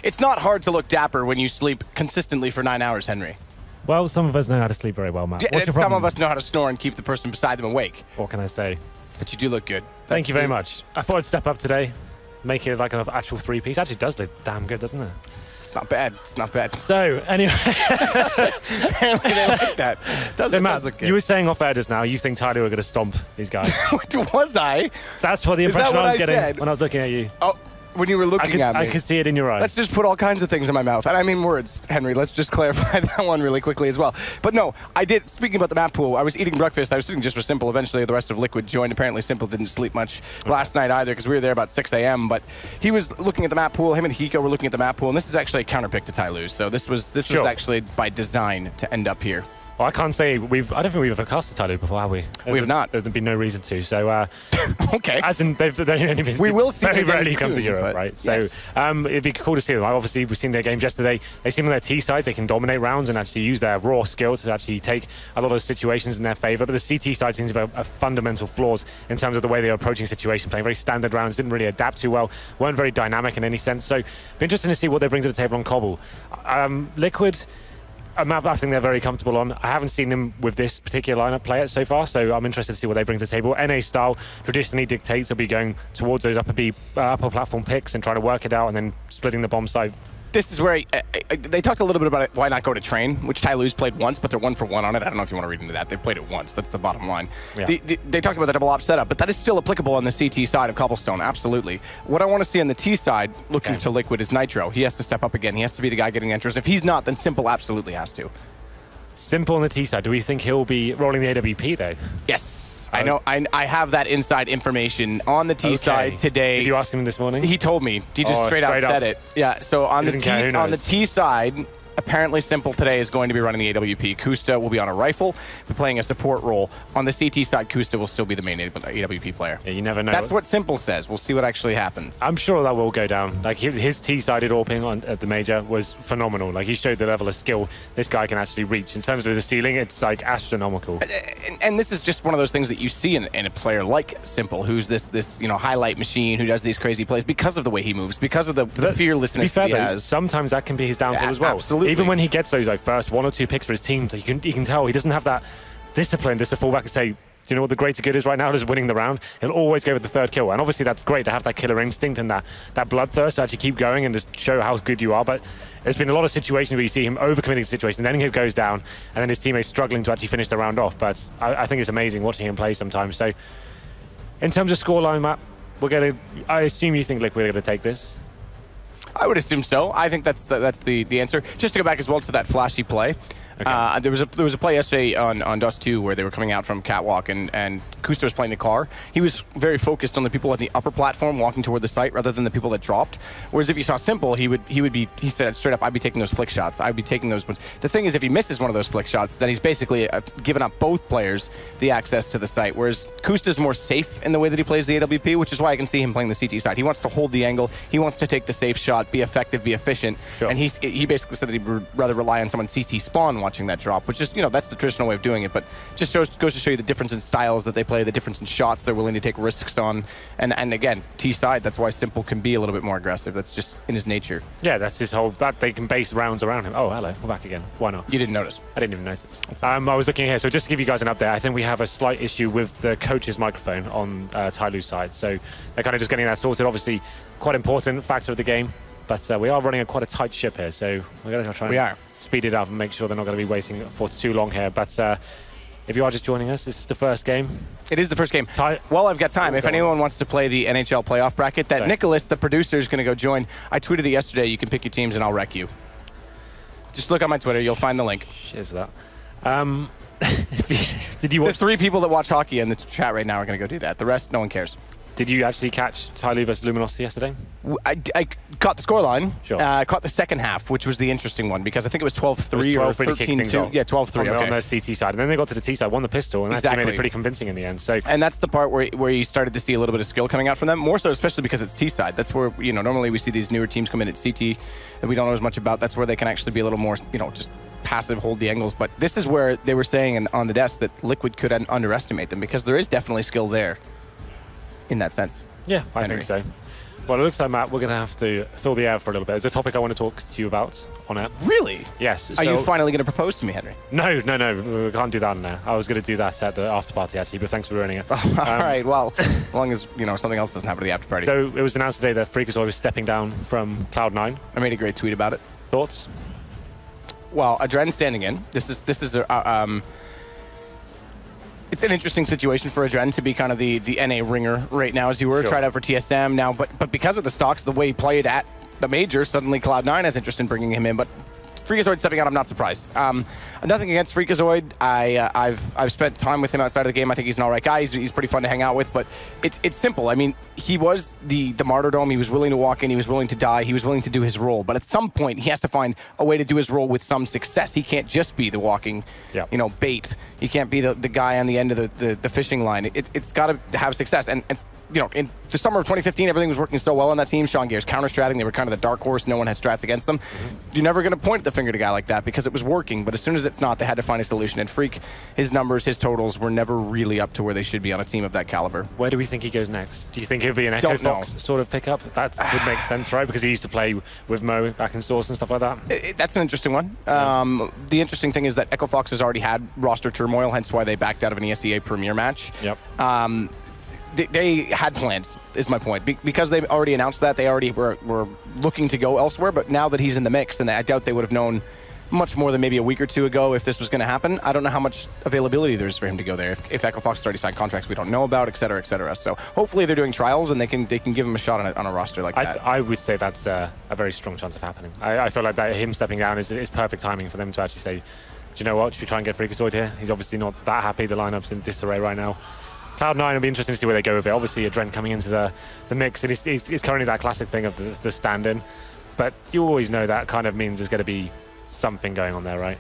It's not hard to look dapper when you sleep consistently for 9 hours, Henry. Well, some of us know how to sleep very well, Matt. Yeah, some of us know how to snore and keep the person beside them awake. What can I say? But you do look good. Thank you very much. I thought I'd step up today, make it like an actual 3-piece. Actually does look damn good, doesn't it? It's not bad. It's not bad. So, anyway. Apparently they like that. So, Matt, you were saying off air just now, you think Tyloo are going to stomp these guys. Was I? That's what the impression I was getting when I was looking at you. Oh, when you were looking at me. I could see it in your eyes. Let's just put all kinds of things in my mouth. And I mean words, Henry. Let's just clarify that one really quickly as well. But no, I did. Speaking about the map pool, I was eating breakfast. I was sitting just with Simple. Eventually, the rest of Liquid joined. Apparently, Simple didn't sleep much last night either because we were there about 6 a.m. But he was looking at the map pool. Him and Hiko were looking at the map pool. And this is actually a counterpick to Tyloo. So this was actually by design to end up here. Well, I can't say I don't think we've ever casted Tyloo before, have we? We have not. There's been no reason to. So, okay. As in, they've only been. We will see very them rarely come to soon, Europe, right? Yes. So, it'd be cool to see them. Obviously, we've seen their games yesterday. They seem on their T side, they can dominate rounds and actually use their raw skill to actually take a lot of situations in their favor. But the CT side seems to have fundamental flaws in terms of the way they're approaching situation, playing very standard rounds, didn't really adapt too well, weren't very dynamic in any sense. So, be interesting to see what they bring to the table on Cobble. Liquid. A map I think they're very comfortable on. I haven't seen them with this particular lineup play it so far, so I'm interested to see what they bring to the table. NA style traditionally dictates they'll be going towards those upper platform picks and trying to work it out and then splitting the bomb side. This is where they talked a little bit about it, why not go to Train, which Tyloo's played once, but they're 1-for-1 on it. I don't know if you want to read into that. They played it once. That's the bottom line. Yeah. They talked about the double op setup, but that is still applicable on the CT side of Cobblestone, absolutely. What I want to see on the T side, looking to Liquid, is Nitro. He has to step up again. He has to be the guy getting enters. If he's not, then Simple absolutely has to. Simple on the T side. Do we think he'll be rolling the AWP though? Yes, I know. I have that inside information on the T side today. Did you ask him this morning? He told me. He just straight out said it. Yeah. So on the T side, apparently Simple today is going to be running the AWP. Kusta will be on a rifle, be playing a support role. On the CT side, Kusta will still be the main AWP player. Yeah, you never know. That's what Simple says. We'll see what actually happens. I'm sure that will go down. Like his T-sided AWPing at the major was phenomenal. Like he showed the level of skill this guy can actually reach. In terms of the ceiling, it's like astronomical. And this is just one of those things that you see in a player like Simple, who's this highlight machine who does these crazy plays because of the way he moves, because of the fearlessness that he has. Sometimes that can be his downfall as well. Absolutely. Even when he gets those first 1 or 2 picks for his team, you can tell he doesn't have that discipline just to fall back and say, do you know what the greater good is right now? Is winning the round. He'll always go with the 3rd kill. And obviously that's great to have that killer instinct and that bloodthirst to actually keep going and just show how good you are. But there's been a lot of situations where you see him overcommitting the situation, then he goes down, and then his teammates struggling to actually finish the round off. But I think it's amazing watching him play sometimes. So in terms of scoreline, Matt, I assume you think Liquid are going to take this? I would assume so. I think that's the answer. Just to go back as well to that flashy play. Okay. There was a play yesterday on Dust 2 where they were coming out from Catwalk and Kusta was playing the car. He was very focused on the people at the upper platform walking toward the site rather than the people that dropped. Whereas if you saw Simple, he said straight up, I'd be taking those flick shots. I'd be taking those ones. The thing is, if he misses one of those flick shots, then he's basically given up both players the access to the site. Whereas Kusta's more safe in the way that he plays the AWP, which is why I can see him playing the CT side. He wants to hold the angle. He wants to take the safe shot, be effective, be efficient. Sure. And he basically said that he would rather rely on someone CT spawn watching that drop, which is, that's the traditional way of doing it, but just goes to show you the difference in styles that they play, the difference in shots they're willing to take risks on, and again, T side, that's why Simple can be a little bit more aggressive. That's just in his nature. Yeah, that's his whole, that they can base rounds around him. Oh, hello, we're back again. Why not? You didn't notice. I didn't even notice. I was looking here, so just to give you guys an update, I think we have a slight issue with the coach's microphone on Tyloo's side, so they're kind of just getting that sorted. Obviously, quite important factor of the game. But we are running quite a tight ship here, so we're going to try and speed it up and make sure they're not going to be waiting for too long here. But if you are just joining us, this is the first game. It is the first game. Well, I've got time. If anyone wants to play the NHL playoff bracket, that Nicholas, the producer, is going to go join. I tweeted it yesterday. You can pick your teams and I'll wreck you. Just look on my Twitter. You'll find the link. Cheers for that. Did you watch? The 3 people that watch hockey in the chat right now are going to go do that. The rest, no one cares. Did you actually catch Tyloo versus Luminosity yesterday? I caught the scoreline. Sure. Caught the second half, which was the interesting one, because I think it was 12-3 or 13-2. Yeah, 12-3. On the CT side. And then they got to the T side, won the pistol, and that made it pretty convincing in the end. So, and that's the part where you started to see a little bit of skill coming out from them, more so especially because it's T side. That's where, normally we see these newer teams come in at CT that we don't know as much about. That's where they can actually be a little more, just passive, hold the angles. But this is where they were saying on the desk that Liquid could underestimate them, because there is definitely skill there. In that sense. Yeah, I think so. Well, it looks like, Matt, we're going to have to fill the air for a little bit. There's a topic I want to talk to you about on air. Really? Yes. Are you finally going to propose to me, Henry? No, we can't do that now. I was going to do that at the after party, actually, but thanks for ruining it. All right, well, as long as, something else doesn't happen to the after party. So it was announced today that Freakazoid was stepping down from Cloud9. I made a great tweet about it. Thoughts? Well, Adren standing in. This is it's an interesting situation for Adren to be kind of the NA ringer right now, as you were. Sure. Tried out for TSM now, but because of the stocks, the way he played at the major, suddenly Cloud9 has interest in bringing him in. But Freakazoid stepping out, I'm not surprised. Nothing against Freakazoid. I've spent time with him outside of the game. I think he's an all right guy. He's pretty fun to hang out with. But it's simple. I mean, he was the martyrdom. He was willing to walk in. He was willing to die. He was willing to do his role. But at some point, he has to find a way to do his role with some success. He can't just be the walking, bait. He can't be the guy on the end of the fishing line. It's got to have success. And in the summer of 2015, everything was working so well on that team. Sean Gare's counter-stratting. They were kind of the dark horse. No one had strats against them. You're never going to point the finger at a guy like that because it was working. But as soon as it's not, they had to find a solution. And Freak, his numbers, his totals were never really up to where they should be on a team of that caliber. Where do we think he goes next? Do you think he'll be an Echo Fox sort of pickup? That would make sense, right? Because he used to play with Mo back in Source and stuff like that. That's an interesting one. The interesting thing is that Echo Fox has already had roster turmoil, hence why they backed out of an ESEA Premier match. Yep. They had plans, is my point. Because they already announced that, they already were looking to go elsewhere, but now that he's in the mix, and I doubt they would have known much more than maybe a week or two ago if this was going to happen. I don't know how much availability there is for him to go there. If Echo Fox has already signed contracts we don't know about, et cetera, et cetera. So hopefully they're doing trials and they can give him a shot on a roster like that. I would say that's a very strong chance of happening. I feel like that him stepping down is perfect timing for them to actually say, do you know what, should we try and get Freakazoid here? He's obviously not that happy. The lineup's in disarray right now. Cloud9 will be interesting to see where they go with it. Obviously, Adren coming into the mix. It's currently that classic thing of the stand-in. But you always know that kind of means there's going to be something going on there, right?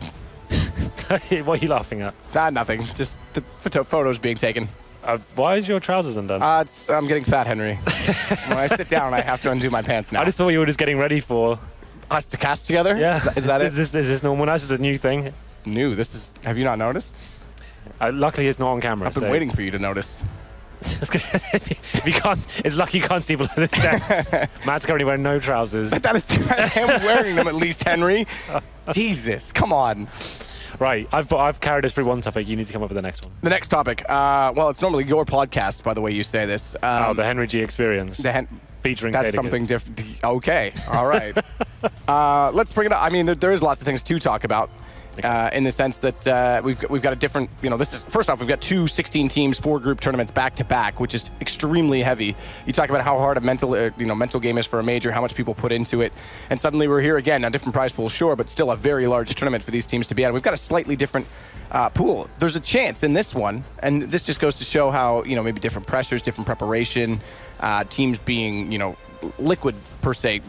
What are you laughing at? Nothing. Just the photos being taken. Why is your trousers undone? I'm getting fat, Henry. When I sit down, I have to undo my pants now. I just thought you were just getting ready for us to cast together? Yeah. Is that it? Is this normal? This is a new thing. New? Have you not noticed? Luckily, it's not on camera. I've been waiting for you to notice. If you can't, it's lucky you can't see below this desk. Matt's currently wearing no trousers. But I am wearing them at least, Henry. Jesus, come on. Right, I've carried us through one topic. You need to come up with the next one. The next topic. Well, it's normally your podcast, by the way you say this. The Henry G Experience. Featuring That's something different. Okay, all right. Let's bring it up. I mean, there is lots of things to talk about. In the sense that we've got a different, this is, first off, we've got 2 16 teams, 4 group tournaments back to back, which is extremely heavy. You talk about how hard a mental game is for a major, how much people put into it, and suddenly we're here again, a different prize pool, sure, but still a very large tournament for these teams to be at. We've got a slightly different pool. There's a chance in this one, and this just goes to show how, maybe different pressures, different preparation, teams being, liquid per se,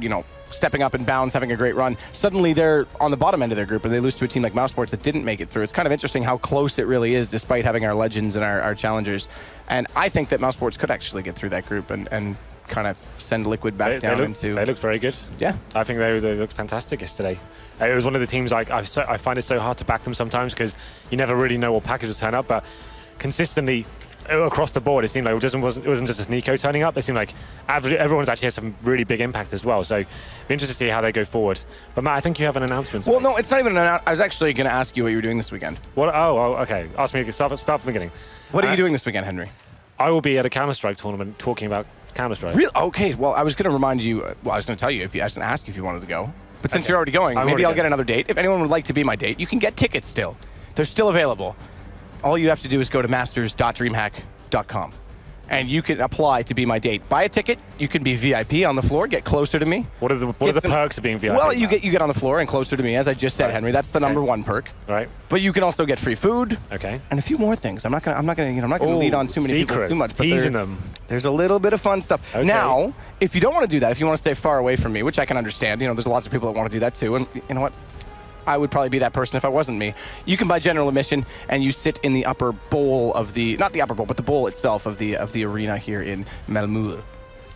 stepping up in bounds, having a great run. Suddenly they're on the bottom end of their group and they lose to a team like Mousesports that didn't make it through. It's kind of interesting how close it really is despite having our legends and our challengers. And I think that Mousesports could actually get through that group and kind of send Liquid back down into... They looked very good. Yeah. I think they looked fantastic yesterday. It was one of the teams I find it so hard to back them sometimes because you never really know what package will turn up, but consistently across the board, it seemed like it wasn't just Nico turning up. It seemed like everyone's actually had some really big impact as well. So, it'll be interesting to see how they go forward. But Matt, I think you have an announcement. Well, no, it's not even an announcement. I was actually going to ask you what you were doing this weekend. What? Oh, okay. Ask me. Start from the beginning. What are you doing this weekend, Henry? I will be at a Counter-Strike tournament talking about Counter-Strike. Really? Okay. Well, I was going to remind you. Well, I was going to tell you. I was going to ask you if you wanted to go. But since you're already going, maybe I'll get another date. If anyone would like to be my date, you can get tickets still. They're still available. All you have to do is go to masters.dreamhack.com. And you can apply to be my date. Buy a ticket. You can be VIP on the floor. Get closer to me. What are the perks of being VIP? Well, you get on the floor and closer to me, as I just said, Henry. That's the number one perk. Right. But you can also get free food. Okay. And a few more things. I'm not gonna lead on too many people too much. But teasing them. There's a little bit of fun stuff. Okay. Now, if you don't want to do that, if you want to stay far away from me, which I can understand, there's lots of people that want to do that too. And you know what? I would probably be that person if I wasn't me. You can buy general admission, and you sit in the upper bowl of not the upper bowl, but the bowl itself of the arena here in Malmö.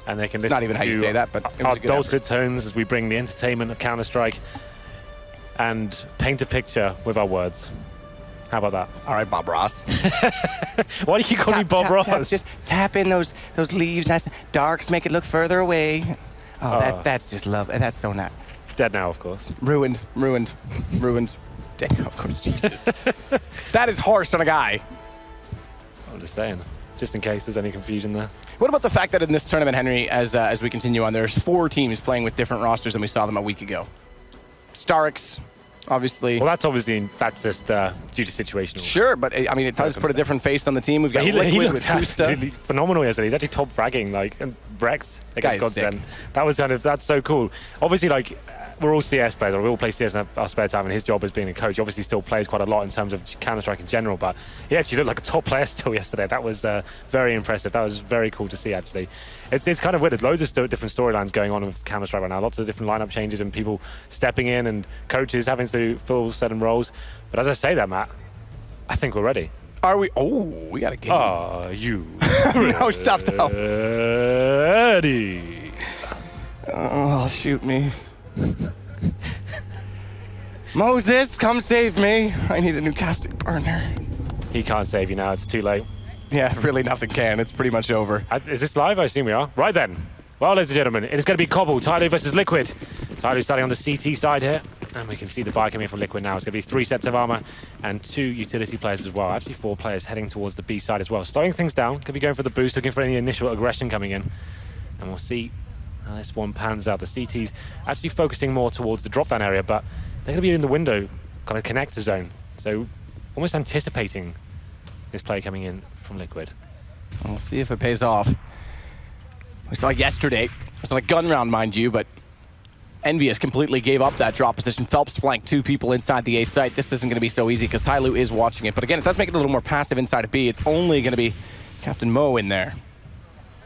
And they can listen it's not even how you say that, but it was our a good dulcet tones as we bring the entertainment of Counter-Strike and paint a picture with our words. How about that? All right, Bob Ross. Why do you call me Bob Ross? Just tap in those leaves, nice darks, make it look further away. Oh, that's just love. That's so not. Dead now, of course. Ruined. Dead now, of course. Jesus. That is harsh on a guy. I'm just saying, just in case there's any confusion there. What about the fact that in this tournament, Henry, as we continue on, there's 4 teams playing with different rosters than we saw them a week ago? Starix, obviously. Well, that's just due to situational. Sure, but I mean, it does put a different face on the team. We've got Liquid with Kusta. Phenomenal yesterday. He's actually top fragging, like, and Brecht against Godsend. That was that's so cool. Obviously, like, we're all CS players, or we all play CS in our spare time, and his job as being a coach obviously still plays quite a lot in terms of Counter-Strike in general, but he actually looked like a top player still yesterday. That was very impressive. That was very cool to see, actually. It's kind of weird. There's loads of different storylines going on with Counter-Strike right now. Lots of different lineup changes and people stepping in and coaches having to fill certain roles. But as I say that, Matt, I think we're ready. Are we? Oh, we got a game. Are you no, stop. Ready? Oh, shoot me. Moses, come save me. I need a new casting partner. He can't save you now. It's too late. Yeah, really nothing can. It's pretty much over. Is this live? I assume we are. Right then. Well, ladies and gentlemen, it is going to be Cobble, Tyloo versus Liquid. Tyloo starting on the CT side here. And we can see the buy coming from Liquid now. It's going to be 3 sets of armor and 2 utility players as well. Actually, 4 players heading towards the B side as well. Slowing things down. Could be going for the boost, looking for any initial aggression coming in. And we'll see how this one pans out. The CT's actually focusing more towards the drop-down area, but they're going to be in the window, kind of connector zone. So almost anticipating this play coming in from Liquid. We'll see if it pays off. We saw yesterday, it was on a gun round, mind you, but Envious completely gave up that drop position. Phelps flanked 2 people inside the A site. This isn't going to be so easy because Tyloo is watching it. But again, it does make it a little more passive inside of B. It's only going to be Captain Mo in there.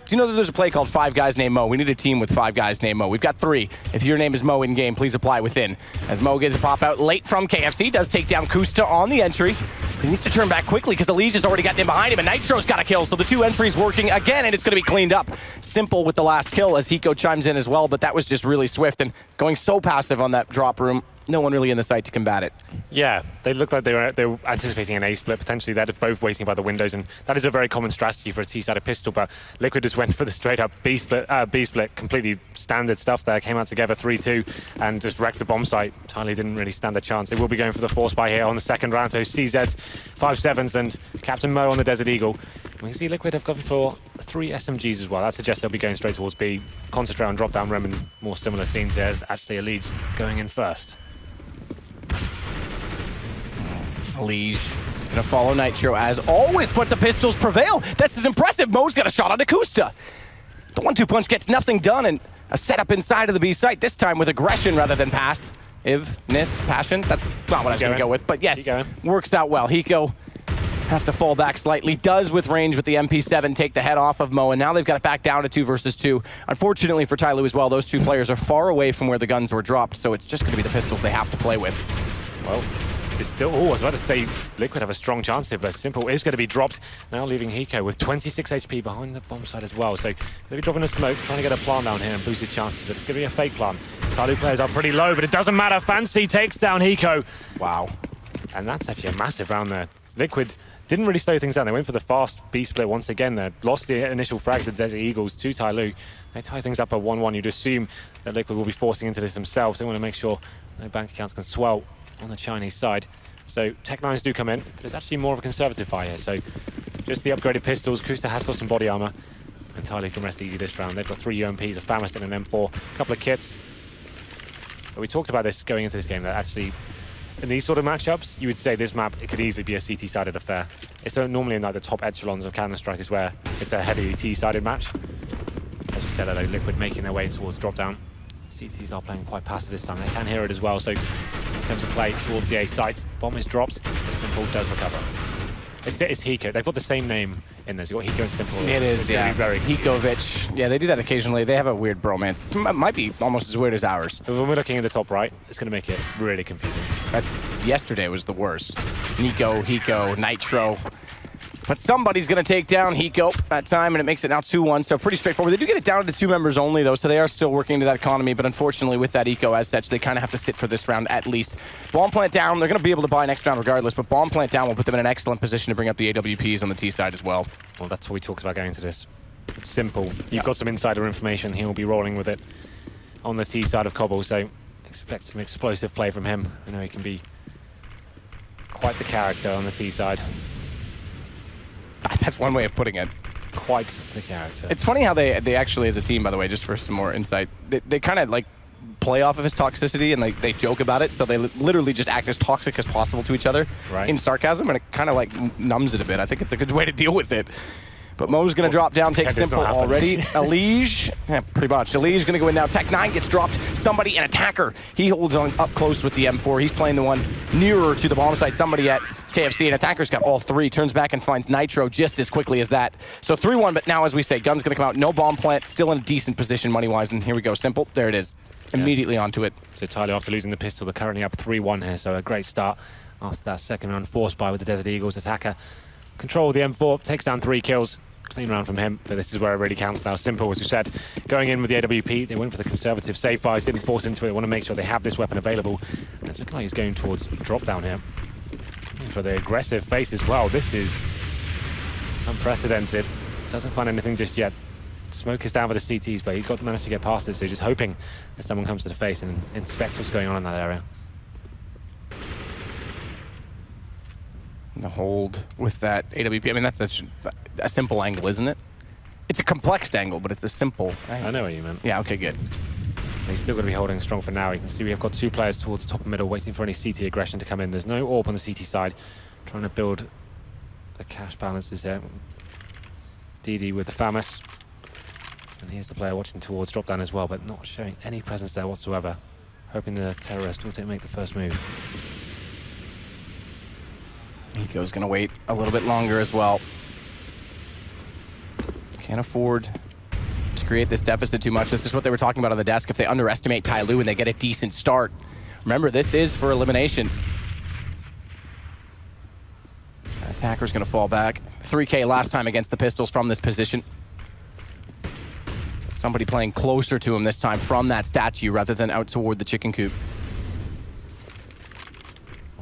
Do you know that there's a play called 5 Guys Named Mo? We need a team with 5 guys named Mo. We've got 3. If your name is Mo in game, please apply within. As Mo gets a pop out late from KFC, does take down Kusta on the entry. He needs to turn back quickly because the Liege has already gotten in behind him, and Nitro's got a kill, so the 2 entries working again, and it's going to be cleaned up. Simple with the last kill as Hiko chimes in as well, but that was just really swift and going so passive on that drop room. No one really in the site to combat it. Yeah, they looked like they were anticipating an A split potentially. They're both waiting by the windows, and that is a very common strategy for a T-sided pistol. But Liquid just went for the straight up B split, completely standard stuff there. Came out together 3-2 and just wrecked the bomb site. Tyloo didn't really stand a chance. They will be going for the force buy here on the second round. So CZ 5-7s and Captain Mo on the Desert Eagle. We can see Liquid have gone for 3 SMGs as well. That suggests they'll be going straight towards B. Concentrate on drop down room and more similar scenes here. As actually a lead going in first. Liege gonna follow Nitro as always, but the pistols prevail. That's impressive. Mo's got a shot on Akusta. The 1-2 punch gets nothing done, and a setup inside of the B site, this time with aggression rather than passion. That's not what I was gonna go with, but yes, works out well. Hiko has to fall back slightly, does with range with the MP7 take the head off of Mo, and now they've got it back down to 2 versus 2. Unfortunately for Tyloo as well, those 2 players are far away from where the guns were dropped, so it's just gonna be the pistols they have to play with. Well, it's still, I was about to say Liquid have a strong chance here, but Simple is going to be dropped. Now leaving Hiko with 26 HP behind the bomb side as well. So they'll be dropping a smoke, trying to get a plant down here and boost his chances, but it's going to be a fake plant. Tyloo players are pretty low, but it doesn't matter. Fancy takes down Hiko. Wow. And that's actually a massive round there. Liquid didn't really slow things down. They went for the fast B split once again. They lost the initial frags to the Desert Eagles to Tyloo. They tie things up at 1-1. You'd assume that Liquid will be forcing into this themselves. They want to make sure no bank accounts can swell on the Chinese side. So Tech-9s do come in, but it's actually more of a conservative buy here. So just the upgraded pistols. Kusta has got some body armor, and Tyloo can rest easy this round. They've got 3 UMPs, a Famiston, and an M4, a couple of kits. But we talked about this going into this game, that actually in these sort of matchups, you would say this map, it could easily be a CT-sided affair. It's normally in like the top echelons of Counter-Strike is where it's a heavy T-sided match. As you said, though, Liquid making their way towards drop down. CTs are playing quite passive this time. They can hear it as well, so in terms of play towards the A site, bomb is dropped, Simple does recover. It's Hiko. They've got the same name in this. You've got Hiko and Simple. It is, yeah. Very Hikovic. Yeah, they do that occasionally. They have a weird bromance. It might be almost as weird as ours. When we're looking at the top right, it's going to make it really confusing. Yesterday was the worst. Nico, Hiko, Nitro. But somebody's going to take down Hiko that time, and it makes it now 2-1, so pretty straightforward. They do get it down to 2 members only, though, so they are still working into that economy, but unfortunately with that eco as such, they kind of have to sit for this round at least. Bomb plant down, they're going to be able to buy next round regardless, but bomb plant down will put them in an excellent position to bring up the AWPs on the T side as well. Well, that's what we talked about going into this. Simple. You've got some insider information. He'll be rolling with it on the T side of Cobble, so expect some explosive play from him. I know he can be quite the character on the T side. That's one way of putting it. Quite the character. It's funny how they actually, as a team, by the way, just for some more insight, they kind of like play off of his toxicity and like they joke about it, so they literally just act as toxic as possible to each other in sarcasm, and it kind of like numbs it a bit. I think it's a good way to deal with it. But Mo's going to drop down, take Simple already. Elige, yeah, pretty much. Elige going to go in now. Tech9 gets dropped. Somebody, an attacker. He holds on up close with the M4. He's playing the one nearer to the bomb site. Somebody at KFC, and attacker's got all 3. Turns back and finds Nitro just as quickly as that. So 3-1, but now, as we say, Gun's going to come out. No bomb plant, still in a decent position money-wise. And here we go. Simple. There it is. Immediately onto it. So Tyloo, after losing the pistol, they're currently up 3-1 here. So a great start after that second round forced by with the Desert Eagles. Attacker control the M4, takes down 3 kills. Clean round from him, but this is where it really counts now. Simple, as we said, going in with the AWP, they went for the conservative safe buys, didn't force into it. They want to make sure they have this weapon available. And it looks like he's going towards drop down here. For the aggressive face as well. This is unprecedented. Doesn't find anything just yet. Smoke is down for the CTs, but he's managed to get past it, so he's just hoping that someone comes to the face and inspects what's going on in that area. The hold with that AWP. I mean, that's such a simple angle, isn't it? It's a complex angle, but it's a simple angle. I know what you meant. Yeah, okay, good. He's still going to be holding strong for now. You can see we have got 2 players towards the top and middle waiting for any CT aggression to come in. There's no AWP on the CT side. Trying to build the cash balances here. DD with the FAMAS. And here's the player watching towards drop down as well, but not showing any presence there whatsoever. Hoping the terrorist will make the first move. Hiko's going to wait a little bit longer as well. Can't afford to create this deficit too much. This is what they were talking about on the desk. If they underestimate Tyloo and they get a decent start. Remember, this is for elimination. Attacker's going to fall back. 3K last time against the Pistols from this position. Somebody playing closer to him this time from that statue rather than out toward the chicken coop.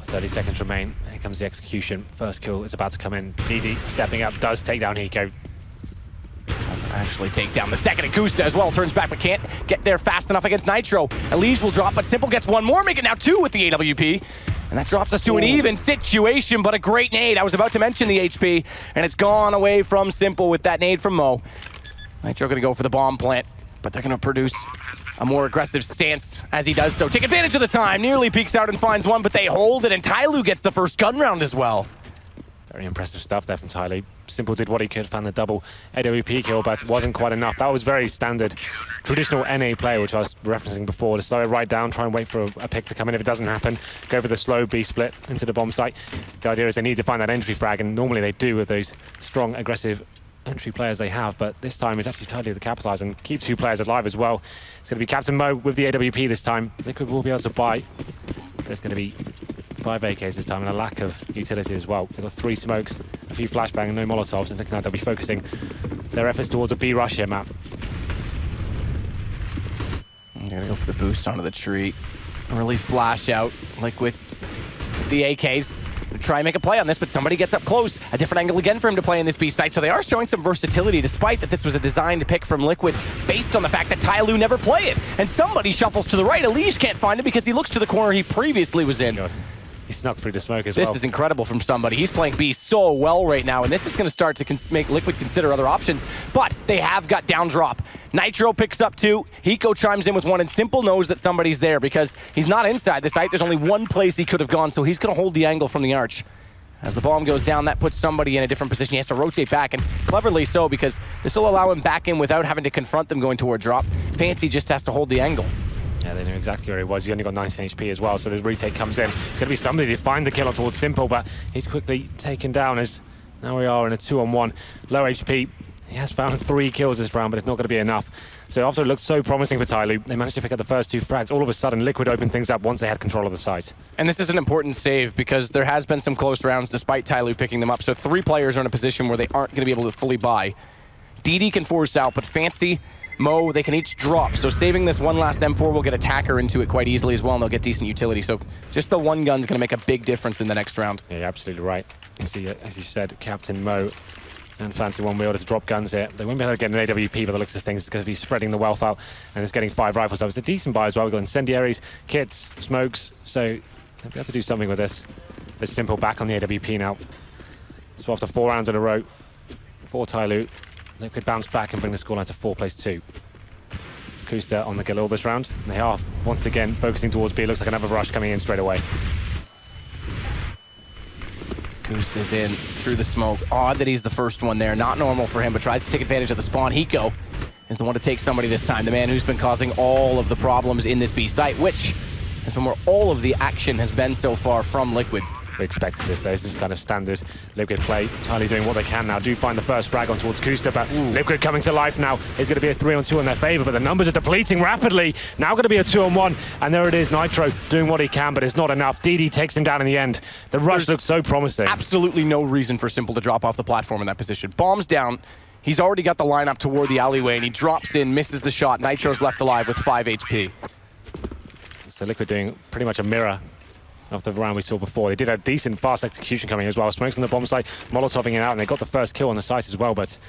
30 seconds remain. Here comes the execution. First kill is about to come in. DD stepping up, does take down Hiko. Doesn't actually take down the second. Akusta as well turns back, but can't get there fast enough against Nitro. Elige will drop, but Simple gets one more, make it now 2 with the AWP. And that drops us to an even situation, but a great nade. I was about to mention the HP, and it's gone away from Simple with that nade from Mo. Nitro gonna go for the bomb plant, but they're gonna produce a more aggressive stance as he does so. Take advantage of the time, nearly peeks out and finds one, but they hold it, and Tyloo gets the first gun round as well. Very impressive stuff there from Tyloo. Simple did what he could, found the double AWP kill, but wasn't quite enough. That was very standard, traditional NA play, which I was referencing before, to slow it right down, try and wait for a pick to come in. If it doesn't happen, go for the slow B split into the bomb site. The idea is they need to find that entry frag, and normally they do with those strong, aggressive entry players they have, but this time it's actually Tyloo to capitalize and keep 2 players alive as well. It's going to be Captain Mo with the AWP this time. Liquid will be able to buy. There's going to be 5 AKs this time and a lack of utility as well. They've got 3 smokes, a few flashbang and no Molotovs, and looking like they'll be focusing their efforts towards a B rush here, Matt. I'm going to go for the boost onto the tree. Early flash out, Liquid with the AKs. Try and make a play on this, but somebody gets up close. A different angle again for him to play in this B site, so they are showing some versatility despite that this was a designed pick from Liquid based on the fact that Tyloo never play it. And somebody shuffles to the right. Elige can't find him because he looks to the corner he previously was in. He snuck through the smoke as well. This is incredible from somebody. He's playing B so well right now, and this is going to start to make Liquid consider other options, but they have got down drop. Nitro picks up 2, Hiko chimes in with 1, and Simple knows that somebody's there because he's not inside the site. There's only one place he could have gone, so he's going to hold the angle from the arch. As the bomb goes down, that puts somebody in a different position. He has to rotate back, and cleverly so, because this will allow him back in without having to confront them going toward drop. Fancy just has to hold the angle. Yeah, they knew exactly where he was. He only got 19 HP as well, so the retake comes in. Going to be somebody to find the killer towards Simple, but he's quickly taken down as now we are in a 2-on-1. Low HP. He has found 3 kills this round, but it's not going to be enough. So after it looked so promising for Tyloo, they managed to pick up the first 2 frags. All of a sudden, Liquid opened things up once they had control of the site. And this is an important save because there has been some close rounds despite Tyloo picking them up. So 3 players are in a position where they aren't going to be able to fully buy. DD can force out, but Fancy, Mo, they can each drop. So saving this one last M4 will get Attacker into it quite easily as well, and they'll get decent utility. So just the one gun's going to make a big difference in the next round. Yeah, you're absolutely right. You can see, as you said, Captain Mo and Fancy won't be able to drop guns here. They won't be able to get an AWP by the looks of things because he's spreading the wealth out and it's getting 5 rifles up. It's a decent buy as well. We've got incendiaries, kits, smokes. So they'll be able to do something with this. They're simple back on the AWP now. So after 4 rounds in a row for Tyloo, they could bounce back and bring the scoreline to 4-2. Kusta on the Galil this round. They are once again focusing towards B. It looks like another rush coming in straight away. Kusta's in through the smoke. Odd that he's the first one there. Not normal for him, but tries to take advantage of the spawn. Hiko is the one to take somebody this time. The man who's been causing all of the problems in this B site, which has been where all of the action has been so far from Liquid. We expected this, though. This is kind of standard Liquid play. Tyloo doing what they can now. Do find the first frag on towards Kusta, but Liquid coming to life now. It's going to be a 3-on-2 in their favor, but the numbers are depleting rapidly. Now going to be a 2-on-1, and there it is. Nitro doing what he can, but it's not enough. DD takes him down in the end. The rush looks so promising. Absolutely no reason for Simple to drop off the platform in that position. Bombs down. He's already got the lineup toward the alleyway, and he drops in, misses the shot. Nitro's left alive with 5 HP. So Liquid doing pretty much a mirror of the round we saw before. They did a decent fast execution coming as well. Smokes on the bomb site, Molotoving it out, and they got the first kill on the site as well. But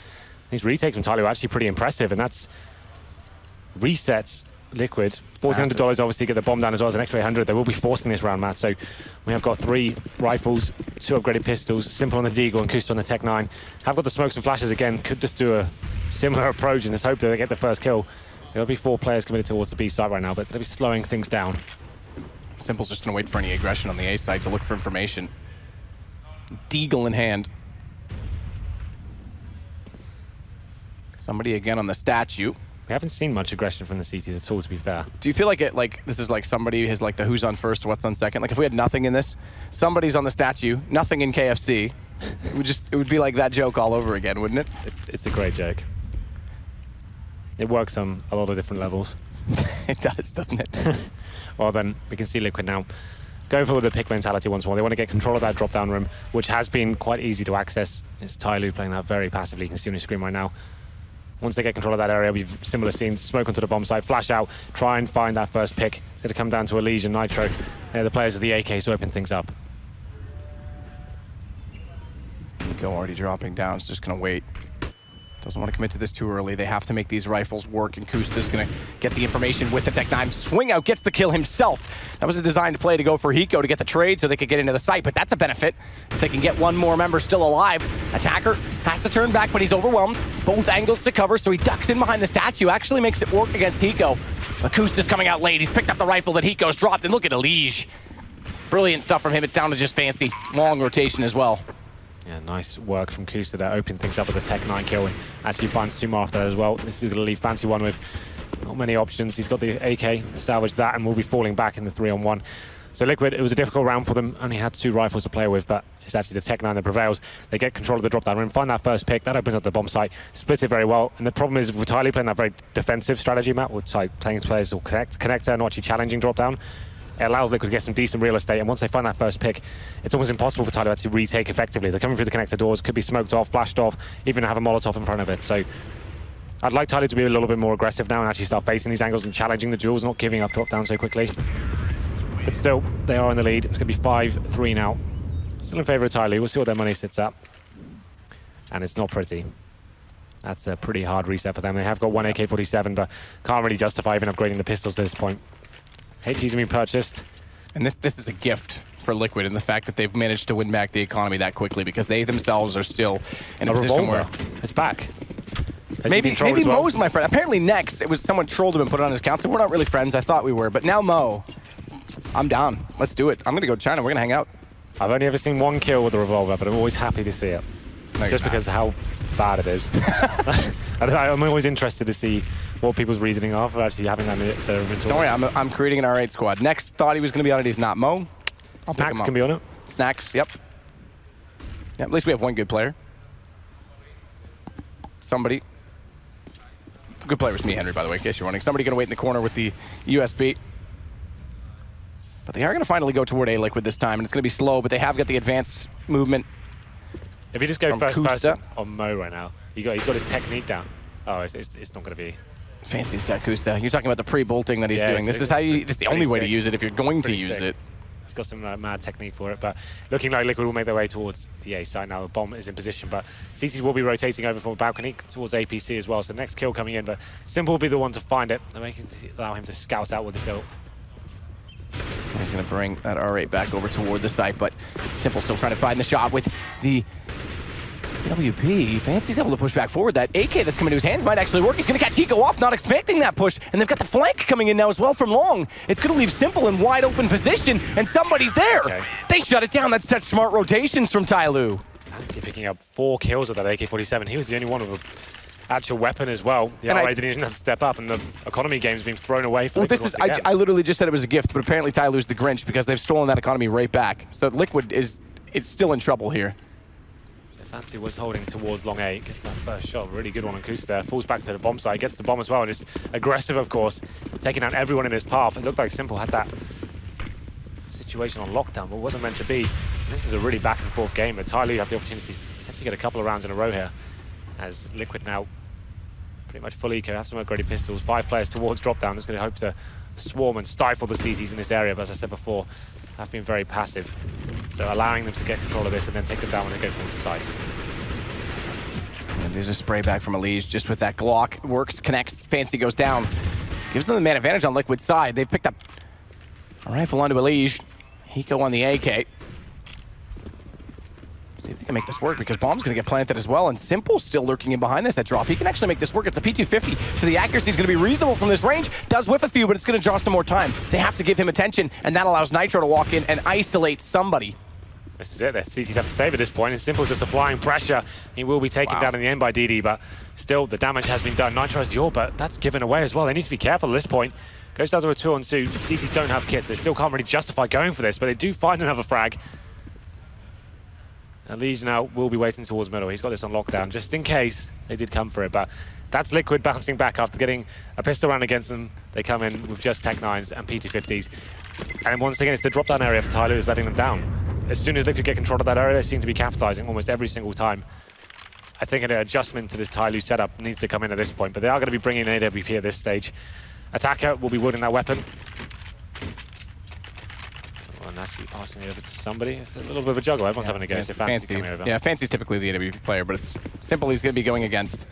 these retakes from Tyloo are actually pretty impressive, and that's resets Liquid. $1,400 obviously get the bomb down as well as an extra 800. They will be forcing this round, Matt. So we have got 3 rifles, 2 upgraded pistols, Simple on the Deagle and Kusta on the Tech 9. Have got the smokes and flashes again. Could just do a similar approach and just hope that they get the first kill. There'll be 4 players committed towards the B side right now, but they'll be slowing things down. Simple's just going to wait for any aggression on the A side to look for information. Deagle in hand. Somebody again on the statue. We haven't seen much aggression from the CTs at all, to be fair. Do you feel like this is like somebody has like the who's on first, what's on second? Like if we had nothing in this, somebody's on the statue, nothing in KFC. It would be like that joke all over again, wouldn't it? It's a great joke. It works on a lot of different levels. It does, doesn't it? Well, then we can see Liquid now going for the pick mentality once more. They want to get control of that drop-down room, which has been quite easy to access. It's Tyloo playing that very passively. You can see on your screen right now. Once they get control of that area, we've similar scenes. Smoke onto the bomb site, flash out, try and find that first pick. It's going to come down to Elise and Nitro. They're the players of the AKs to open things up. Go already dropping down. It's just going to wait. Doesn't want to commit to this too early. They have to make these rifles work, and Kusta's going to get the information with the Tech 9. Swing out, gets the kill himself. That was a designed play to go for Hiko to get the trade so they could get into the site, but that's a benefit. If they can get one more member still alive, Attacker has to turn back, but he's overwhelmed. Both angles to cover, so he ducks in behind the statue. Actually makes it work against Hiko. But Kusta's coming out late. He's picked up the rifle that Hiko's dropped, and look at Elise. Brilliant stuff from him. It's down to just Fancy. Long rotation as well. Yeah, nice work from Kusta there, opening things up with a Tech 9 kill, and actually finds 2 more after that as well. This is going to leave Fancy one with not many options. He's got the AK, salvage that, and will be falling back in the 3-on-1. So Liquid, it was a difficult round for them. Only had 2 rifles to play with, but it's actually the Tech 9 that prevails. They get control of the drop-down room, find that first pick. That opens up the bomb site, split it very well. And the problem is with Tyloo playing that very defensive strategy, Matt, with playing players will connector, not actually challenging drop-down. It allows Liquid to get some decent real estate, and once they find that first pick, it's almost impossible for Tyloo to actually retake effectively. They're coming through the connector doors, could be smoked off, flashed off, even have a Molotov in front of it. So I'd like Tyloo to be a little bit more aggressive now and actually start facing these angles and challenging the duels, not giving up drop down so quickly. But still, they are in the lead. It's going to be 5-3 now. Still in favour of Tyloo. We'll see what their money sits at. And it's not pretty. That's a pretty hard reset for them. They have got 1 AK-47, but can't really justify even upgrading the pistols at this point. HG's been purchased. And this is a gift for Liquid in the fact that they've managed to win back the economy that quickly, because they themselves are still in a position where it's back. Maybe Mo's my friend. Apparently next, it was someone trolled him and put it on his account. So we're not really friends. I thought we were, but now Mo, I'm down. Let's do it. I'm gonna go to China. We're gonna hang out. I've only ever seen 1 kill with a revolver, but I'm always happy to see it. No, just because of how bad it is. I'm always interested to see what people's reasoning are for actually having that in their inventory. Don't worry, I'm creating an R8 squad. Next thought he was going to be on it, he's not. Mo, I'll pick him up. Snacks can be on it. Snacks, yep. At least we have 1 good player. somebody. Good player was me, Henry, by the way, in case you're wondering. Somebody going to wait in the corner with the USB. But they are going to finally go toward A Liquid this time, and it's going to be slow, but they have got the advanced movement. If you just go first person on Mo right now, he's got his technique down. Oh, it's not going to be. Fancy's got Kusta. You're talking about the pre-bolting that he's doing. This is how you. This is the only way to use it if you're going to use it. He's got some mad technique for it, but looking like Liquid will make their way towards the A side now. The bomb is in position, but CTs will be rotating over from a balcony towards APC as well. So the next kill coming in, but Simple will be the one to find it and allow him to scout out with the kill. He's going to bring that R8 back over toward the site, but Simple still trying to find the shot with the WP. Fancy's able to push back forward. That AK that's coming to his hands might actually work. He's going to catch Hiko off, not expecting that push. And they've got the flank coming in now as well from Long. It's going to leave Simple in wide open position, and somebody's there. Okay. They shut it down. That's such smart rotations from Tyloo. Fancy picking up 4 kills with that AK-47. He was the only one with an actual weapon as well. The RA didn't even have to step up, and the economy game's been thrown away for Liquid. I literally just said it was a gift, but apparently Tyloo's the Grinch because they've stolen that economy right back. So Liquid it's still in trouble here. Fancy was holding towards long A, gets that first shot, really good one on Kusta there, falls back to the bomb site, gets the bomb as well, and is aggressive, of course, taking out everyone in his path. It looked like Simple had that situation on lockdown, but wasn't meant to be. And this is a really back and forth game, but Tyloo have the opportunity to potentially get a couple of rounds in a row here, as Liquid now pretty much full eco, have some upgraded pistols, 5 players towards drop down, just going to hope to swarm and stifle the CTs in this area, but as I said before, have been very passive. So allowing them to get control of this and then take them down when they go towards the side. And there's a spray back from Elige just with that Glock. Works, connects, Fancy goes down. Gives them the man advantage on Liquid's side. They picked up a rifle onto Elige. Hiko on the AK. See if they can make this work because Bomb's going to get planted as well, and Simple's still lurking in behind this. That drop, he can actually make this work. It's a P250, so the accuracy is going to be reasonable from this range. Does whiff a few, but it's going to draw some more time. They have to give him attention, and that allows Nitro to walk in and isolate somebody. This is it. The CTs have to save at this point. And Simple's just applying pressure. He will be taken down in the end by DD, but still the damage has been done. Nitro has the ore, but that's given away as well. They need to be careful at this point. Goes down to a 2-on-2. CTs don't have kits. They still can't really justify going for this, but they do find another frag. And Elige now will be waiting towards middle. He's got this on lockdown just in case they did come for it, but that's Liquid bouncing back after getting a pistol round against them. They come in with just Tech 9s and P250s. And once again, it's the drop down area for Tyloo is letting them down. As soon as they could get control of that area, they seem to be capitalizing almost every single time. I think an adjustment to this Tyloo setup needs to come in at this point, but they are going to be bringing in AWP at this stage. Attacker will be wielding that weapon. And actually passing it over to somebody. It's a little bit of a juggle. Everyone's having a go, so Fancy's coming over. Yeah, Fancy's typically the AWP player, but it's Simple he's going to be going against.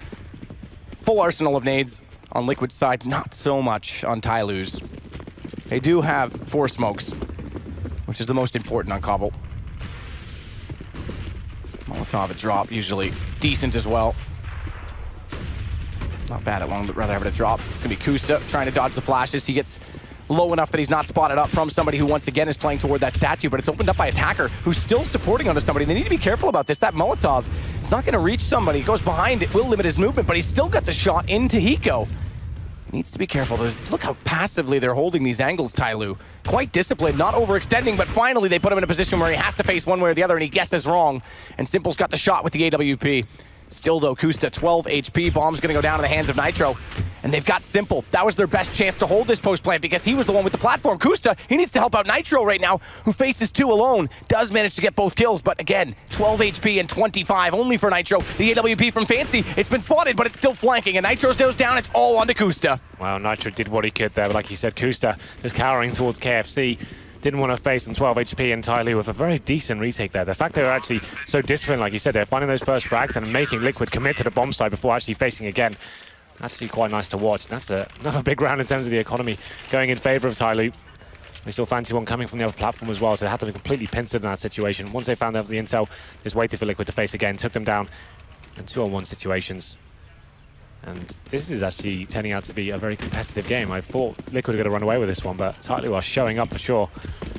Full arsenal of nades on Liquid's side, not so much on Tyloo's. They do have 4 smokes, which is the most important on Cobble. Molotov a drop, usually decent as well. Not bad at long, but rather have it a drop. It's going to be Kusta trying to dodge the flashes. He gets low enough that he's not spotted up from somebody who once again is playing toward that statue, but it's opened up by Attacker, who's still supporting onto somebody. They need to be careful about this. That Molotov, it's not going to reach somebody. It goes behind, it will limit his movement, but he's still got the shot into Hiko. Needs to be careful. Look how passively they're holding these angles, Tyloo. Quite disciplined, not overextending, but finally they put him in a position where he has to face one way or the other, and he guesses wrong. And Simple's got the shot with the AWP. Still though, Kusta, 12 HP. Bomb's gonna go down in the hands of Nitro. And they've got Simple. That was their best chance to hold this post plant because he was the one with the platform. Kusta, he needs to help out Nitro right now, who faces 2 alone. Does manage to get both kills, but again, 12 HP and 25 only for Nitro. The AWP from Fancy, it's been spotted, but it's still flanking, and Nitro's goes down, it's all onto Kusta. Wow, Nitro did what he could there, but like you said, Kusta is cowering towards KFC. Didn't want to face them 12 HP and Tyloo with a very decent retake there. The fact they were actually so disciplined, like you said, they're finding those first frags and making Liquid commit to the bomb side before actually facing again. Actually quite nice to watch. That's another big round in terms of the economy going in favor of Tyloo. They still fancy one coming from the other platform as well, so they had to be completely pincered in that situation. Once they found out the intel, just waited for Liquid to face again, took them down in 2-on-1 situations. And this is actually turning out to be a very competitive game. I thought Liquid were going to run away with this one, but Tyloo are showing up for sure.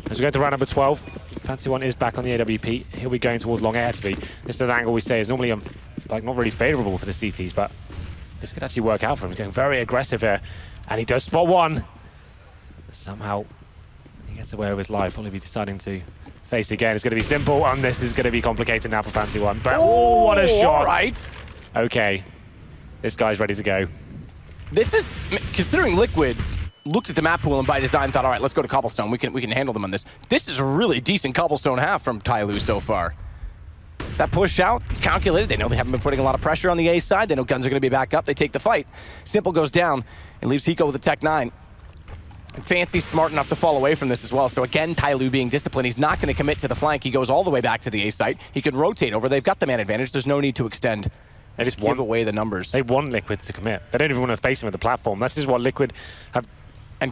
As we go to round number 12, Fancy One is back on the AWP. He'll be going towards long A, actually. This is an angle we say is normally like not really favorable for the CTs, but this could actually work out for him. He's going very aggressive here, and he does spot one. Somehow, he gets away with his life. Will he be deciding to face again? It's going to be Simple, and this is going to be complicated now for Fancy One. But oh, what a shot! All right. Okay. This guy's ready to go. This is, considering Liquid looked at the map pool and by design thought, all right, let's go to Cobblestone. We can handle them on this. This is a really decent Cobblestone half from Tyloo so far. That push out, it's calculated. They know they haven't been putting a lot of pressure on the A side. They know guns are going to be back up. They take the fight. Simple goes down and leaves Hiko with a Tech 9. And Fancy's smart enough to fall away from this as well. So again, Tyloo being disciplined. He's not going to commit to the flank. He goes all the way back to the A site. He can rotate over. They've got the man advantage. There's no need to extend. They just give away the numbers. They want Liquid to commit. They don't even want to face him at the platform. This is what Liquid have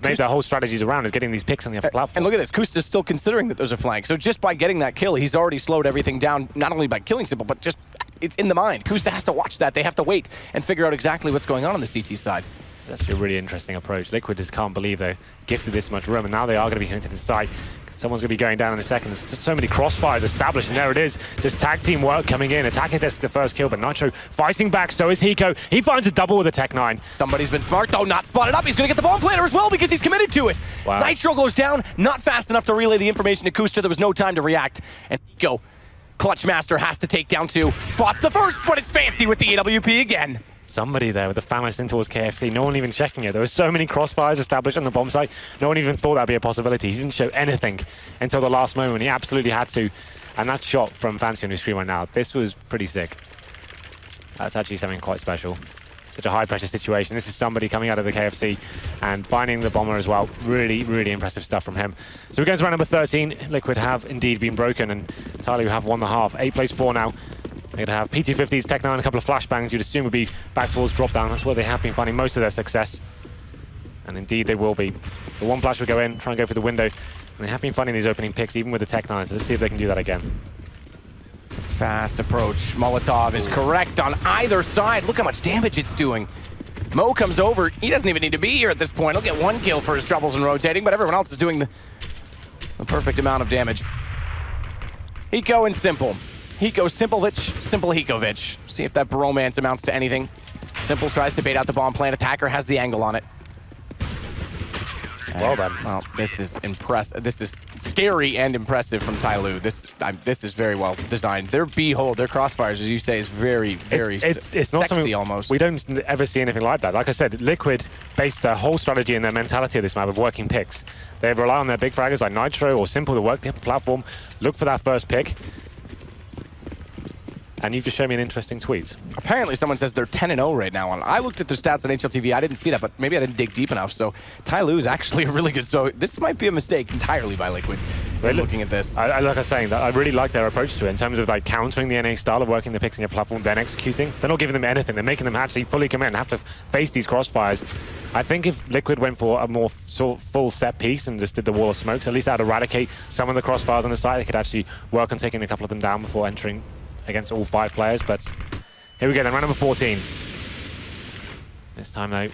made their whole strategies around, is getting these picks on the upper platform. And look at this, Kusta's still considering that there's a flank. So just by getting that kill, he's already slowed everything down, not only by killing Simple, but just, it's in the mind. Kusta has to watch that. They have to wait and figure out exactly what's going on the CT side. That's actually a really interesting approach. Liquid just can't believe they're gifted this much room, and now they are going to be coming to the site. Someone's going to be going down in a second. There's so many crossfires established, and there it is. This tag team work coming in. Attacker gets the first kill, but Nitro fighting back. So is Hiko. He finds a double with a Tech 9. Somebody's been smart, though, not spotted up. He's going to get the bomb planter as well because he's committed to it. Wow. Nitro goes down, not fast enough to relay the information to Kusta. There was no time to react. And Hiko, Clutch Master, has to take down 2. Spots the first, but it's Fancy with the AWP again. Somebody there with the Famas in towards KFC. No one even checking it. There were so many crossfires established on the bomb site. No one even thought that'd be a possibility. He didn't show anything until the last moment. He absolutely had to. And that shot from Fancy on his screen right now, this was pretty sick. That's actually something quite special. Such a high-pressure situation. This is somebody coming out of the KFC and finding the bomber as well. Really, really impressive stuff from him. So we're going to round number 13. Liquid have indeed been broken, and Tyloo have won the half. 8 plays 4 now. They're going to have P250s, Tech 9, a couple of flashbangs. You'd assume would be back towards drop down. That's where they have been finding most of their success. And indeed they will be. The one flash will go in, try and go for the window. And they have been finding these opening picks, even with the Tech 9. So let's see if they can do that again. Fast approach. Molotov is correct on either side. Look how much damage it's doing. Mo comes over. He doesn't even need to be here at this point. He'll get 1 kill for his troubles in rotating, but everyone else is doing the perfect amount of damage. Hiko and Simple. Hiko Simplevic, Simple Hikovic. See if that bromance amounts to anything. Simple tries to bait out the bomb plan. Attacker has the angle on it. Well done. Well, this is impressive. This is scary and impressive from Tyloo. This is very well designed. Their B-hold, their crossfires, as you say, is very, very it's not sexy something almost. We don't ever see anything like that. Like I said, Liquid based their whole strategy and their mentality of this map of working picks. They rely on their big fraggers like Nitro or Simple to work the upper platform, look for that first pick. And you've just shown me an interesting tweet. Apparently someone says they're 10-0 right now. I looked at their stats on HLTV. I didn't see that, but maybe I didn't dig deep enough. So Tyloo is actually really good. So this might be a mistake entirely by Liquid. Looking at this. Like I was saying, that I really like their approach to it in terms of like countering the NA style of working the picks in your platform, then executing. They're not giving them anything. They're making them actually fully commit and have to face these crossfires. I think if Liquid went for a more full set piece and just did the wall of smokes, at least that would eradicate some of the crossfires on the side. They could actually work on taking a couple of them down before entering against all 5 players, but here we go then, round number 14. This time though,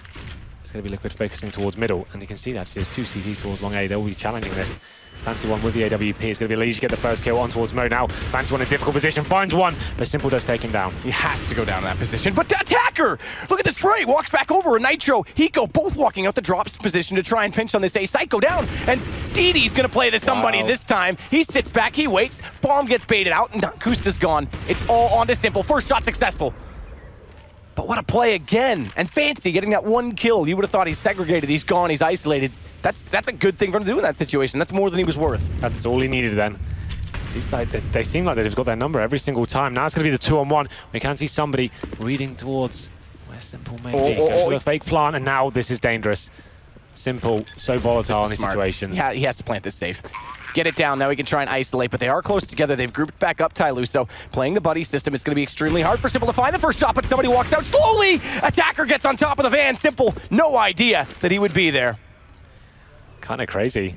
it's going to be Liquid focusing towards middle, and you can see that there's 2 CTs towards long A. They'll be challenging this. Fancy one with the AWP. It's going to be Lige to get the first kill on towards Mo now. Fancy one in difficult position, finds one, but Simple does take him down. He has to go down in that position, but the attacker! Look at the spray, walks back over, and Nitro, Hiko, both walking out the drops position to try and pinch on this A site, go down, and DD's going to play this somebody this time. He sits back, he waits, bomb gets baited out, and Kusta's gone. It's all on to Simple. First shot successful. But what a play again. And Fancy getting that 1 kill. You would have thought he's segregated, he's gone, he's isolated. That's a good thing for him to do in that situation. That's more than he was worth. That's all he needed then. They seem like they've got their number every single time. Now it's going to be the 2-on-1. We can see somebody reading towards where Simple may be. Goes for a fake plant, and now this is dangerous. Simple, so volatile in these situations. Yeah, he has to plant this safe. Get it down, now he can try and isolate, but they are close together. They've grouped back up Tyloo, so playing the buddy system, it's going to be extremely hard for Simple to find the first shot, but somebody walks out slowly! Attacker gets on top of the van. Simple, no idea that he would be there. Kind of crazy.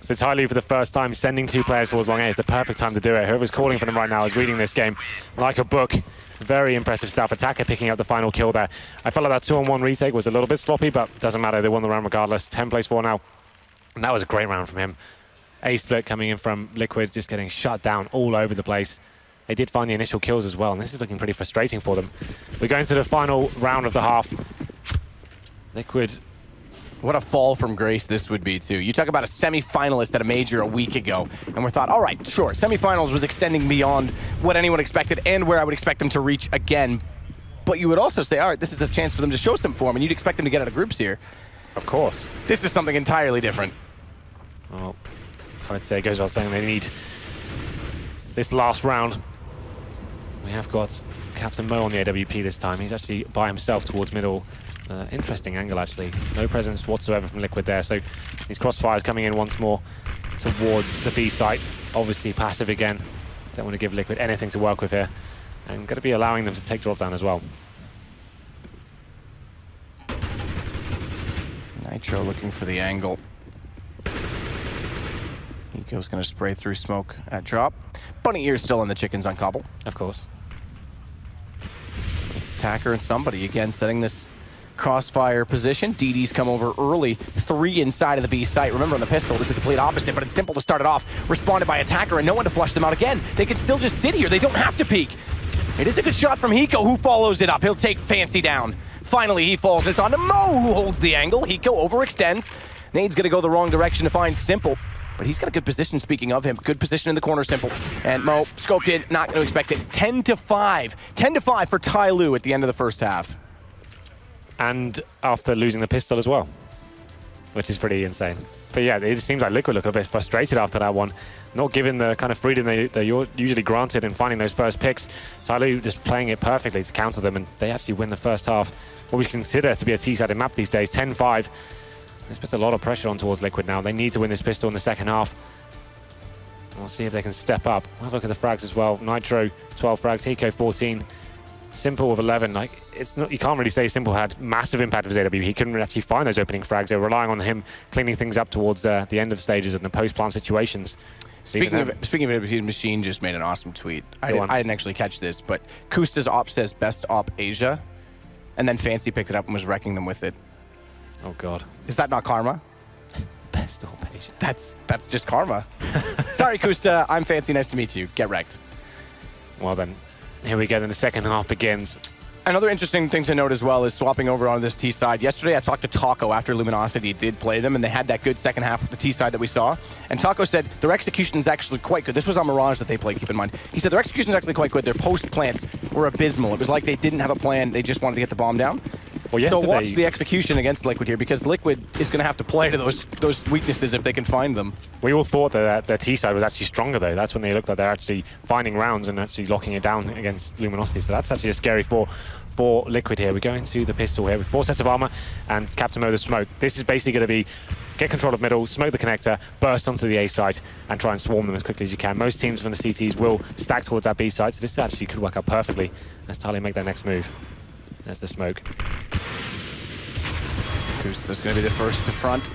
So Tyloo for the first time sending 2 players towards long A is the perfect time to do it. Whoever's calling for them right now is reading this game like a book. Very impressive stuff. Attacker picking up the final kill there. I felt like that 2-on-1 retake was a little bit sloppy, but doesn't matter. They won the round regardless. 10 plays 4 now. And that was a great round from him. A split coming in from Liquid, just getting shut down all over the place. They did find the initial kills as well, and this is looking pretty frustrating for them. We're going to the final round of the half. Liquid. What a fall from grace this would be, too. You talk about a semi-finalist at a major a week ago, and we thought, all right, sure, semi-finals was extending beyond what anyone expected and where I would expect them to reach again. but you would also say, all right, this is a chance for them to show some form, and you'd expect them to get out of groups here. Of course. This is something entirely different. Well, I'd say it goes without saying they need this last round. We have got Captain Mo on the AWP this time. He's actually by himself towards middle. Interesting angle, actually. No presence whatsoever from Liquid there, so these crossfires coming in once more towards the B site. Obviously passive again. Don't want to give Liquid anything to work with here. And going to be allowing them to take drop down as well. Nitro looking for the angle. Nico's going to spray through smoke at drop. Bunny ears still in the chickens on Cobble. Of course. Attacker and somebody again setting this crossfire position. DD's come over early. 3 inside of the B site. Remember on the pistol, this is the complete opposite, but it's simple to start it off. Responded by Attacker and no one to flush them out again. They can still just sit here. They don't have to peek. It is a good shot from Hiko, who follows it up. He'll take Fancy down. Finally, he falls. It's on to Mo, who holds the angle. Hiko overextends. Nade's going to go the wrong direction to find Simple, but he's got a good position, speaking of him. Good position in the corner, Simple. And Mo, scoped in, not going to expect it. 10-5. 10-5 for Tyloo at the end of the first half. And after losing the pistol as well, which is pretty insane. But yeah, it seems like Liquid look a bit frustrated after that one. Not given the kind of freedom they're usually granted in finding those first picks. Tyloo just playing it perfectly to counter them, and they actually win the first half. What we consider to be a T-sided map these days, 10-5. This puts a lot of pressure on towards Liquid now. They need to win this pistol in the second half. We'll see if they can step up. We'll have a look at the frags as well. Nitro, 12 frags. Hiko, 14. Simple with 11. Like, it's not, you can't really say Simple had massive impact with his AW. He couldn't actually find those opening frags. They were relying on him cleaning things up towards the end of stages and the post-plant situations. Speaking of it, Machine just made an awesome tweet. I didn't actually catch this, but Kusta's op says best op Asia, and then Fancy picked it up and was wrecking them with it. Oh God. Is that not karma? Best op Asia. That's just karma. Sorry, Kusta. I'm Fancy. Nice to meet you. Get wrecked. Well then, here we go. Then the second half begins. Another interesting thing to note as well is swapping over on this T side. Yesterday I talked to Taco after Luminosity did play them, and they had that good second half of the T side that we saw. And Taco said their execution is actually quite good. This was on Mirage that they played, keep in mind. He said their execution is actually quite good. Their post plants were abysmal. It was like they didn't have a plan. They just wanted to get the bomb down. Well, yesterday, so watch the execution against Liquid here, because Liquid is going to have to play to those weaknesses if they can find them. We all thought that their T side was actually stronger, though. That's when they looked like they're actually finding rounds and actually locking it down against Luminosity. So that's actually a scary for Liquid here. We go into the pistol here with 4 sets of armor and Captain Mo the smoke. This is basically going to be get control of middle, smoke the connector, burst onto the A site, and try and swarm them as quickly as you can. Most teams from the CTs will stack towards that B site, so this actually could work out perfectly. Let's Tyloo make their next move. There's the smoke. Kusta's going to be the first to front.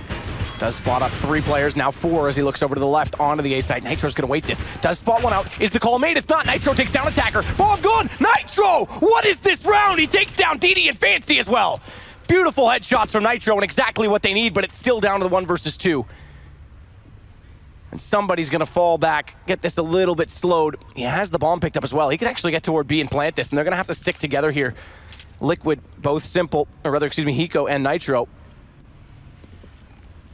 Does spot up 3 players, now 4 as he looks over to the left onto the A site. Nitro's going to wait this. Does spot one out. Is the call made? It's not. Nitro takes down Attacker. Bomb gone! Nitro! What is this round? He takes down DD and Fancy as well. Beautiful headshots from Nitro and exactly what they need, but it's still down to the 1 versus 2. And somebody's going to fall back, get this a little bit slowed. He has the bomb picked up as well. He could actually get toward B and plant this, and they're going to have to stick together here. Liquid, both Simple, or rather, excuse me, Hiko and Nitro.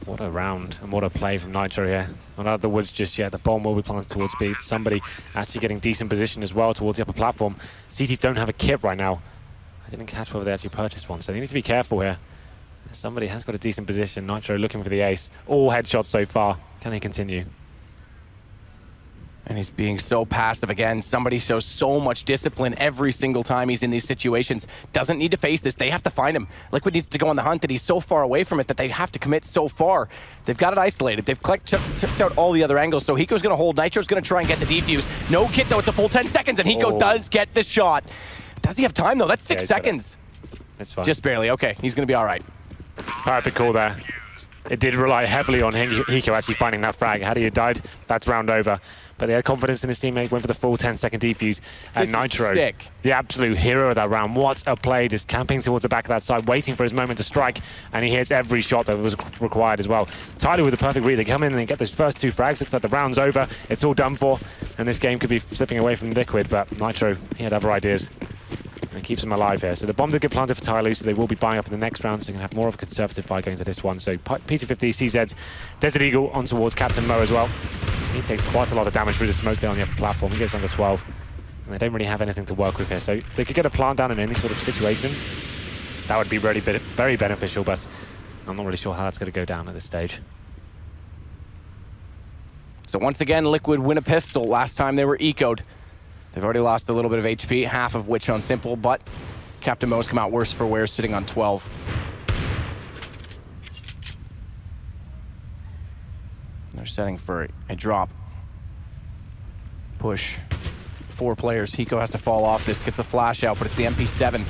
What a round and what a play from Nitro here. Not out of the woods just yet. The bomb will be planted towards B. Somebody actually getting decent position as well towards the upper platform. CTs don't have a kit right now. I didn't catch whether they actually purchased one, so they need to be careful here. Somebody has got a decent position. Nitro looking for the ace. All headshots so far. Can they continue? And he's being so passive again. Somebody shows so much discipline every single time he's in these situations. Doesn't need to face this. They have to find him. Liquid needs to go on the hunt, and he's so far away from it that they have to commit so far. They've got it isolated. They've checked out all the other angles, so Hiko's going to hold. Nitro's going to try and get the defuse. No kit, though. It's a full 10 seconds, and Hiko does get the shot. Does he have time, though? That's 6 seconds. That's fine. Just barely. Okay, he's going to be all right. Perfect call there. It did rely heavily on Hiko actually finding that frag. Had he died, that's round over. But they had confidence in his teammate, went for the full 10-second defuse. And Nitro, the absolute hero of that round. What a play, just camping towards the back of that side, waiting for his moment to strike, and he hits every shot that was required as well. Tyloo with the perfect read. They come in and they get those first 2 frags. Looks like the round's over. It's all done for, and this game could be slipping away from Liquid, but Nitro, he had other ideas. And keeps them alive here. So the bomb did get planted for Tyloo, so they will be buying up in the next round, so they can have more of a conservative buy going to this one. So P250, CZ, Desert Eagle on towards Captain Mo as well. He takes quite a lot of damage through the smoke there on the upper platform. He goes down to 12. And they don't really have anything to work with here. So if they could get a plant down in any sort of situation, that would be really very beneficial, but I'm not really sure how that's going to go down at this stage. So once again, Liquid win a pistol. Last time they were ecoed. They've already lost a little bit of HP, half of which on Simple, but Captain Mo's come out worse for wear, sitting on 12. They're setting for a drop. Push. 4 players. Hiko has to fall off this, gets the flash out, but it's the MP7.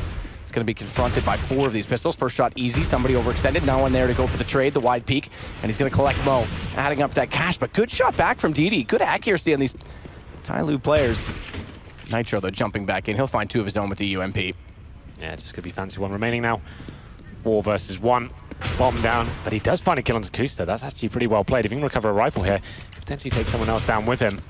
It's going to be confronted by 4 of these pistols. First shot easy, somebody overextended. Now in there to go for the trade, the wide peek, and he's going to collect Mo, adding up that cash, but good shot back from DD. Good accuracy on these Tyloo players. Nitro, though, jumping back in. He'll find 2 of his own with the UMP. Yeah, just going to be fancy 1 remaining now. 4 versus 1. Bomb down, but he does find a kill on Kusta. That's actually pretty well played. If he can recover a rifle here, he could potentially take someone else down with him.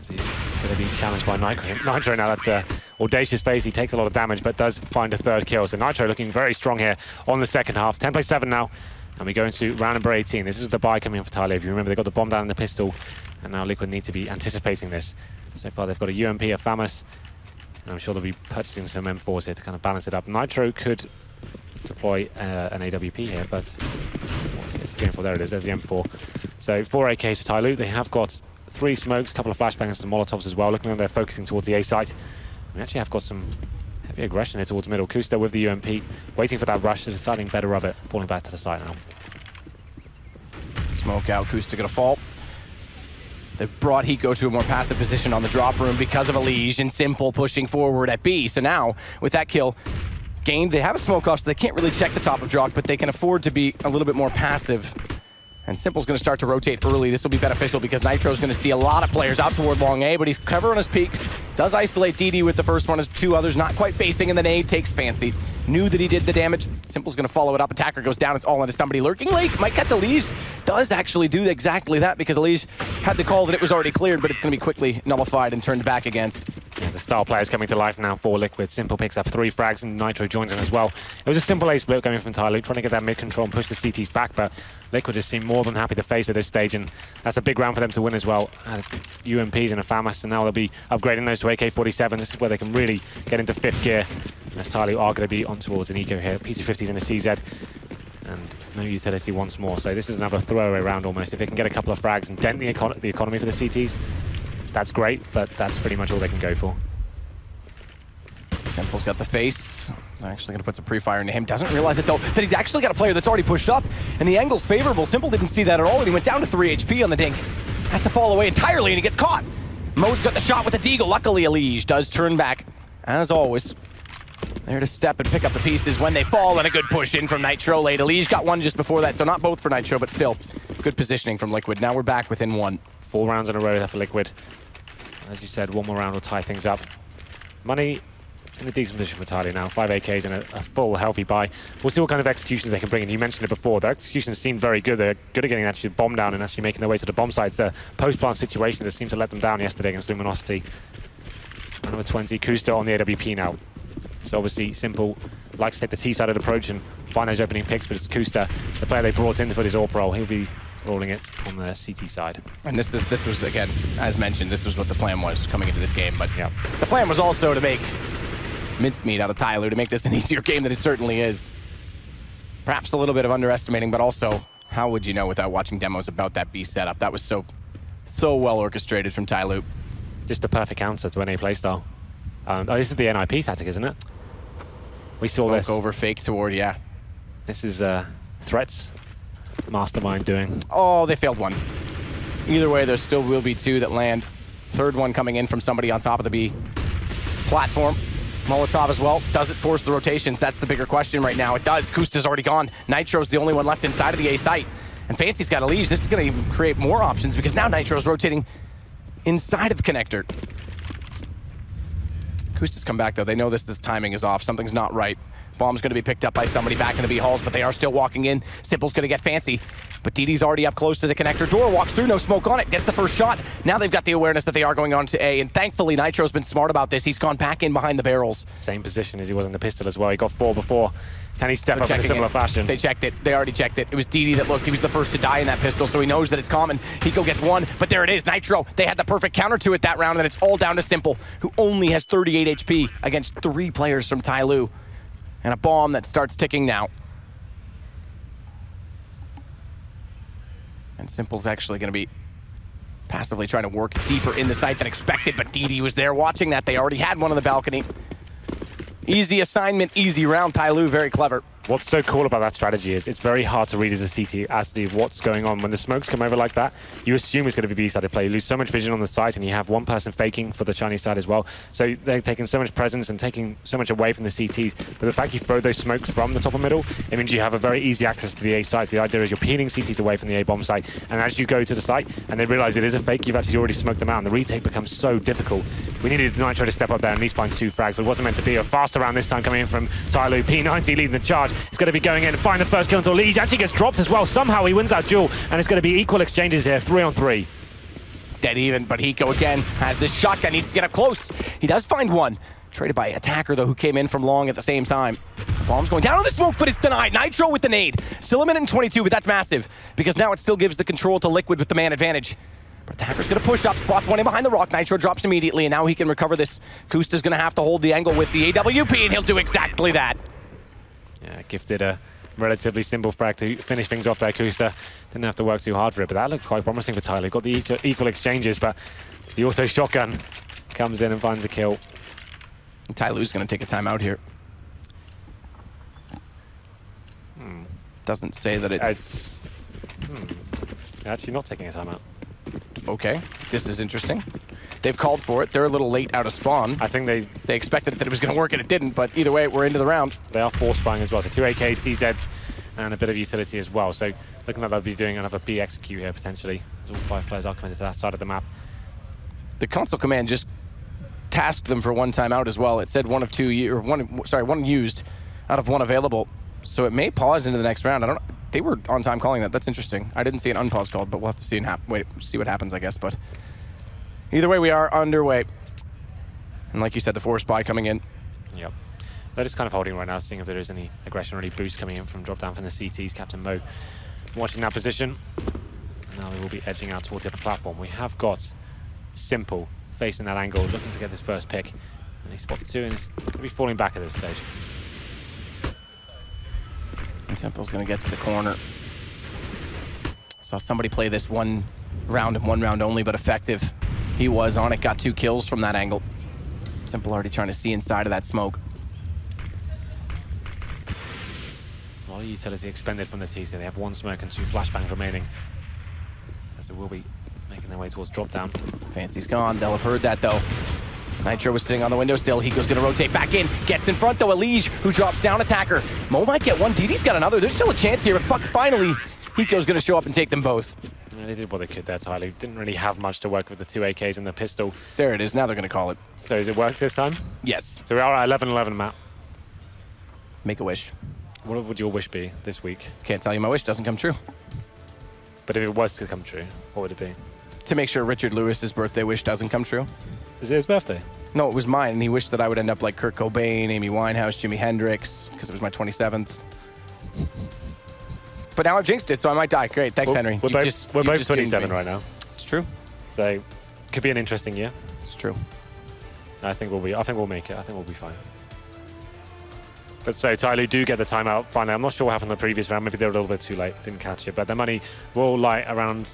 He's going to be challenged by Nitro. Nitro now, that's audacious phase. He takes a lot of damage, but does find a 3rd kill. So Nitro looking very strong here on the second half. 10-7 now, and we go into round number 18. This is the buy coming in for Tyloo. If you remember, they got the bomb down in the pistol, and now Liquid need to be anticipating this. So far, they've got a UMP, a FAMAS, and I'm sure they'll be purchasing some M4s here to kind of balance it up. Nitro could deploy an AWP here, but it's going for, there it is, there's the M4. So 4 AKs for Tyloo. They have got 3 smokes, a couple of flashbangs and some molotovs as well. Looking like they're focusing towards the A site. We actually have got some heavy aggression here towards middle. Kusta with the UMP, waiting for that rush, deciding better of it, falling back to the side now. Smoke out, Kusta gonna fall. They've brought Hiko to a more passive position on the drop room because of Elige and Simple pushing forward at B. So now, with that kill gained, they have a smoke off, so they can't really check the top of drop, but they can afford to be a little bit more passive. And Simple's going to start to rotate early. This will be beneficial because Nitro's going to see a lot of players out toward long A, but he's clever on his peaks. Does isolate DD with the first one as 2 others not quite facing, and the nade takes Fancy. Knew that he did the damage. Simple's going to follow it up. Attacker goes down. It's all into somebody lurking late. Might catch Elige. Does actually do exactly that because Elige had the call that it was already cleared, but it's going to be quickly nullified and turned back against. Yeah, the star players coming to life now for Liquid. Simple picks up 3 frags and Nitro joins in as well. It was a simple A split coming from Tyloo, trying to get that mid control and push the CTs back, but Liquid has seemed more than happy to face at this stage, and that's a big round for them to win as well. UMPs and a FAMAS, and now they'll be upgrading those to AK-47. This is where they can really get into 5th gear. As Tyloo are going to be on towards an eco here. PC-50s and a CZ, and no utility once more. So this is another throwaway round almost. If they can get a couple of frags and dent the economy for the CTs, that's great, but that's pretty much all they can go for. Simple's got the face. They're actually going to put some pre-fire into him. Doesn't realize it, though, that he's actually got a player that's already pushed up, and the angle's favorable. Simple didn't see that at all, and he went down to 3 HP on the dink. Has to fall away entirely, and he gets caught. Mo's got the shot with the deagle. Luckily, Elige does turn back, as always. There to step and pick up the pieces when they fall, and a good push in from Nitro late. Elige got 1 just before that, so not both for Nitro, but still good positioning from Liquid. Now we're back within 1. 4 rounds in a row there for Liquid. As you said, 1 more round will tie things up. Money in a decent position for Tyloo now. 5 AKs and a full healthy buy. We'll see what kind of executions they can bring in. You mentioned it before. Their executions seem very good. They're good at getting actually the bomb down and actually making their way to the bomb sites. The post-plant situation that seemed to let them down yesterday against Luminosity. Number 20, Kusta on the AWP now. So obviously Simple likes to take the T-sided approach and find those opening picks, but it's Kusta, the player they brought in for his AWP role. He'll be rolling it on the CT side. And this was, again, as mentioned, this was what the plan was coming into this game, but yeah, the plan was also to make mincemeat out of Tyloo, to make this an easier game than it certainly is. Perhaps a little bit of underestimating, but also, how would you know without watching demos about that B setup? That was so well orchestrated from Tyloo. Just the perfect counter to any playstyle. Oh, this is the NIP tactic, isn't it? We saw this. Over, fake toward, yeah. This is Threats mastermind doing. Oh, they failed 1. Either way, there still will be 2 that land. 3rd one coming in from somebody on top of the B platform. Molotov as well. Does it force the rotations? That's the bigger question right now. It does. Kusta's already gone. Nitro's the only one left inside of the A site. And Fancy's got Elige. This is going to even create more options because now Nitro's rotating inside of Connector. Kusta's come back, though. They know this timing is off. Something's not right. Bomb's going to be picked up by somebody back in the B halls, but they are still walking in. Simple's going to get Fancy. But DD's already up close to the connector door, walks through, no smoke on it, gets the first shot. Now they've got the awareness that they are going on to A, and thankfully Nitro's been smart about this. He's gone back in behind the barrels. Same position as he was in the pistol as well. He got 4 before. Can he step up in a similar fashion? They checked it. They already checked it. It was DD that looked. He was the first to die in that pistol, so he knows that it's common. Hiko gets 1, but there it is. Nitro, they had the perfect counter to it that round, and it's all down to Simple, who only has 38 HP against 3 players from Tyloo. And a bomb that starts ticking now. And Simple's actually going to be passively trying to work deeper in the site than expected, but DD was there watching that. They already had one on the balcony. Easy assignment, easy round. Tyloo, very clever. What's so cool about that strategy is it's very hard to read as a CT as to what's going on. When the smokes come over like that, you assume it's going to be B-sided play. You lose so much vision on the site, and you have one person faking for the Chinese side as well. So they're taking so much presence and taking so much away from the CTs. But the fact you throw those smokes from the top and middle, it means you have a very easy access to the A site. The idea is you're peeling CTs away from the A bomb site, and as you go to the site and they realize it is a fake, you've actually already smoked them out, and the retake becomes so difficult. We needed Nitro to step up there and at least find 2 frags, but it wasn't meant to be. A faster round this time coming in from Tyloo. P90 leading the charge. It's going to be going in and find the first kill until Lee actually gets dropped as well. Somehow he wins that duel, and it's going to be equal exchanges here, 3 on 3. Dead even, but Hiko again has this shotgun. Needs to get up close. He does find one. Traded by Attacker, though, who came in from long at the same time. Bomb's going down on the smoke, but it's denied. Nitro with the nade. Still a minute and 22, but that's massive, because now it still gives the control to Liquid with the man advantage. But Attacker's going to push up, spots one in behind the rock. Nitro drops immediately, and now he can recover this. Kusta's going to have to hold the angle with the AWP, and he'll do exactly that. Yeah, gifted a relatively simple frag to finish things off there. Kusta didn't have to work too hard for it, but that looked quite promising for Tyloo. Got the equal exchanges, but the auto shotgun comes in and finds a kill. Tyloo's going to take a timeout here. Doesn't say that it's... Actually not taking a timeout. Okay, this is interesting. They've called for it. They're a little late out of spawn. I think they expected that it was going to work, and it didn't, but either way, we're into the round. They are force spying as well, so 2 AKs, CZs, and a bit of utility as well. So looking like they'll be doing another B execute here, potentially, as all 5 players are coming to that side of the map. The console command just tasked them for 1 timeout as well. It said 1 of 2, or 1 used out of 1 available. So it may pause into the next round. I don't know. They were on time calling that. That's interesting. I didn't see an unpause called, but we'll have to see see what happens, I guess. But either way, we are underway. And like you said, the force buy coming in. Yep. They're just kind of holding right now, seeing if there is any aggression or any boost coming in from drop down from the CTs. Captain Mo watching that position. And now they will be edging out towards the upper platform. We have got Simple facing that angle, looking to get this first pick. And he spots 2, and he's going to be falling back at this stage. Simple's going to get to the corner. Saw somebody play this 1 round and 1 round only, but effective. He was on it, got 2 kills from that angle. Simple already trying to see inside of that smoke. A lot of utility expended from the TC. They have 1 smoke and 2 flashbangs remaining, as they will be making their way towards drop down. Fancy's gone. They'll have heard that, though. Nitro was sitting on the windowsill. Hiko's going to rotate back in. Gets in front, though. Elige, who drops down Attacker. Mo might get 1. DD's got another. There's still a chance here. But finally, Hiko's going to show up and take them both. Yeah, they did what they could there, Tyloo. Didn't really have much to work with the 2 AKs and the pistol. There it is. Now they're going to call it. So does it work this time? Yes. So we are at 11-11, Matt. Make a wish. What would your wish be this week? Can't tell you my wish. Doesn't come true. But if it was to come true, what would it be? To make sure Richard Lewis's birthday wish doesn't come true. Is it his birthday? No, it was mine, and he wished that I would end up like Kurt Cobain, Amy Winehouse, Jimi Hendrix, because it was my 27th. But now I've jinxed it, so I might die. Great, thanks, Henry. We're both 27 right now. It's true. So, could be an interesting year. It's true. I think we'll make it. I think we'll be fine. But so Tyloo do get the timeout finally. I'm not sure what happened in the previous round. Maybe they were a little bit too late. Didn't catch it. But their money will lie around.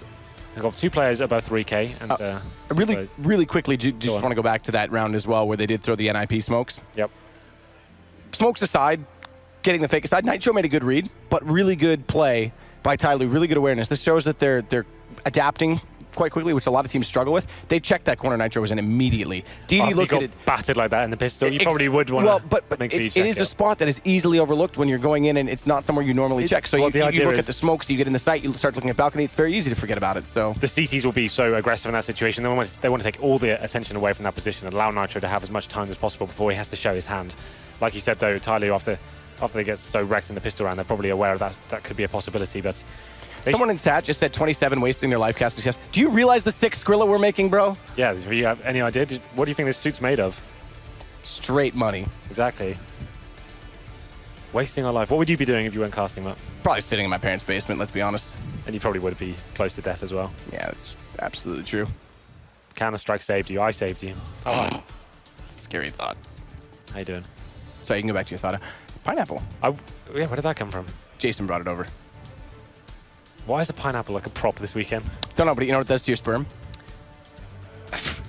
They've got 2 players above 3K. And really quickly, just want to go back to that round as well, where they did throw the NIP smokes. Yep. Smokes aside, getting the fake aside, Nitro made a good read, but really good play by Tyloo. Really good awareness. This shows that they're adapting quite quickly, which a lot of teams struggle with. They checked that corner Nitro was in immediately. DD looked at it. Battered like that in the pistol. You probably would want to make sure you check it is a spot that is easily overlooked when you're going in, and it's not somewhere you normally check. So you look at the smokes, you get in the site, you start looking at balcony. It's very easy to forget about it. So the CTs will be so aggressive in that situation. They want to take all the attention away from that position and allow Nitro to have as much time as possible before he has to show his hand. Like you said, though, Tyloo, after they get so wrecked in the pistol round, they're probably aware of that. That could be a possibility, but Someone in chat just said 27 wasting their life casters. Yes. Do you realize the 6 Skrilla we're making, bro? Yeah, do you have any idea? What do you think this suit's made of? Straight money. Exactly. Wasting our life. What would you be doing if you weren't casting that? Probably sitting in my parents' basement, let's be honest. And you probably would be close to death as well. Yeah, that's absolutely true. Counter-Strike saved you. I saved you. Oh, it's a scary thought. How you doing? Sorry, you can go back to your thought. Pineapple. Yeah, where did that come from? Jason brought it over. Why is a pineapple like a prop this weekend? Don't know, but you know what it does to your sperm?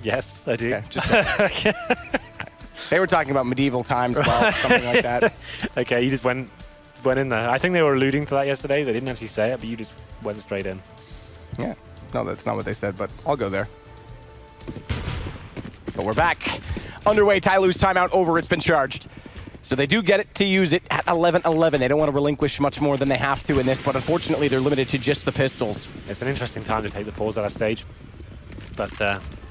Yes, I do. Okay, just they were talking about medieval times, Bob, something like that. Okay, you just went in there. I think they were alluding to that yesterday. They didn't actually say it, but you just went straight in. Yeah. No, that's not what they said, but I'll go there. But we're back. Underway, Tyloo's timeout over. It's been charged. So they do get it to use it at 11-11. They don't want to relinquish much more than they have to in this, but unfortunately they're limited to just the pistols. It's an interesting time to take the pause at that stage. But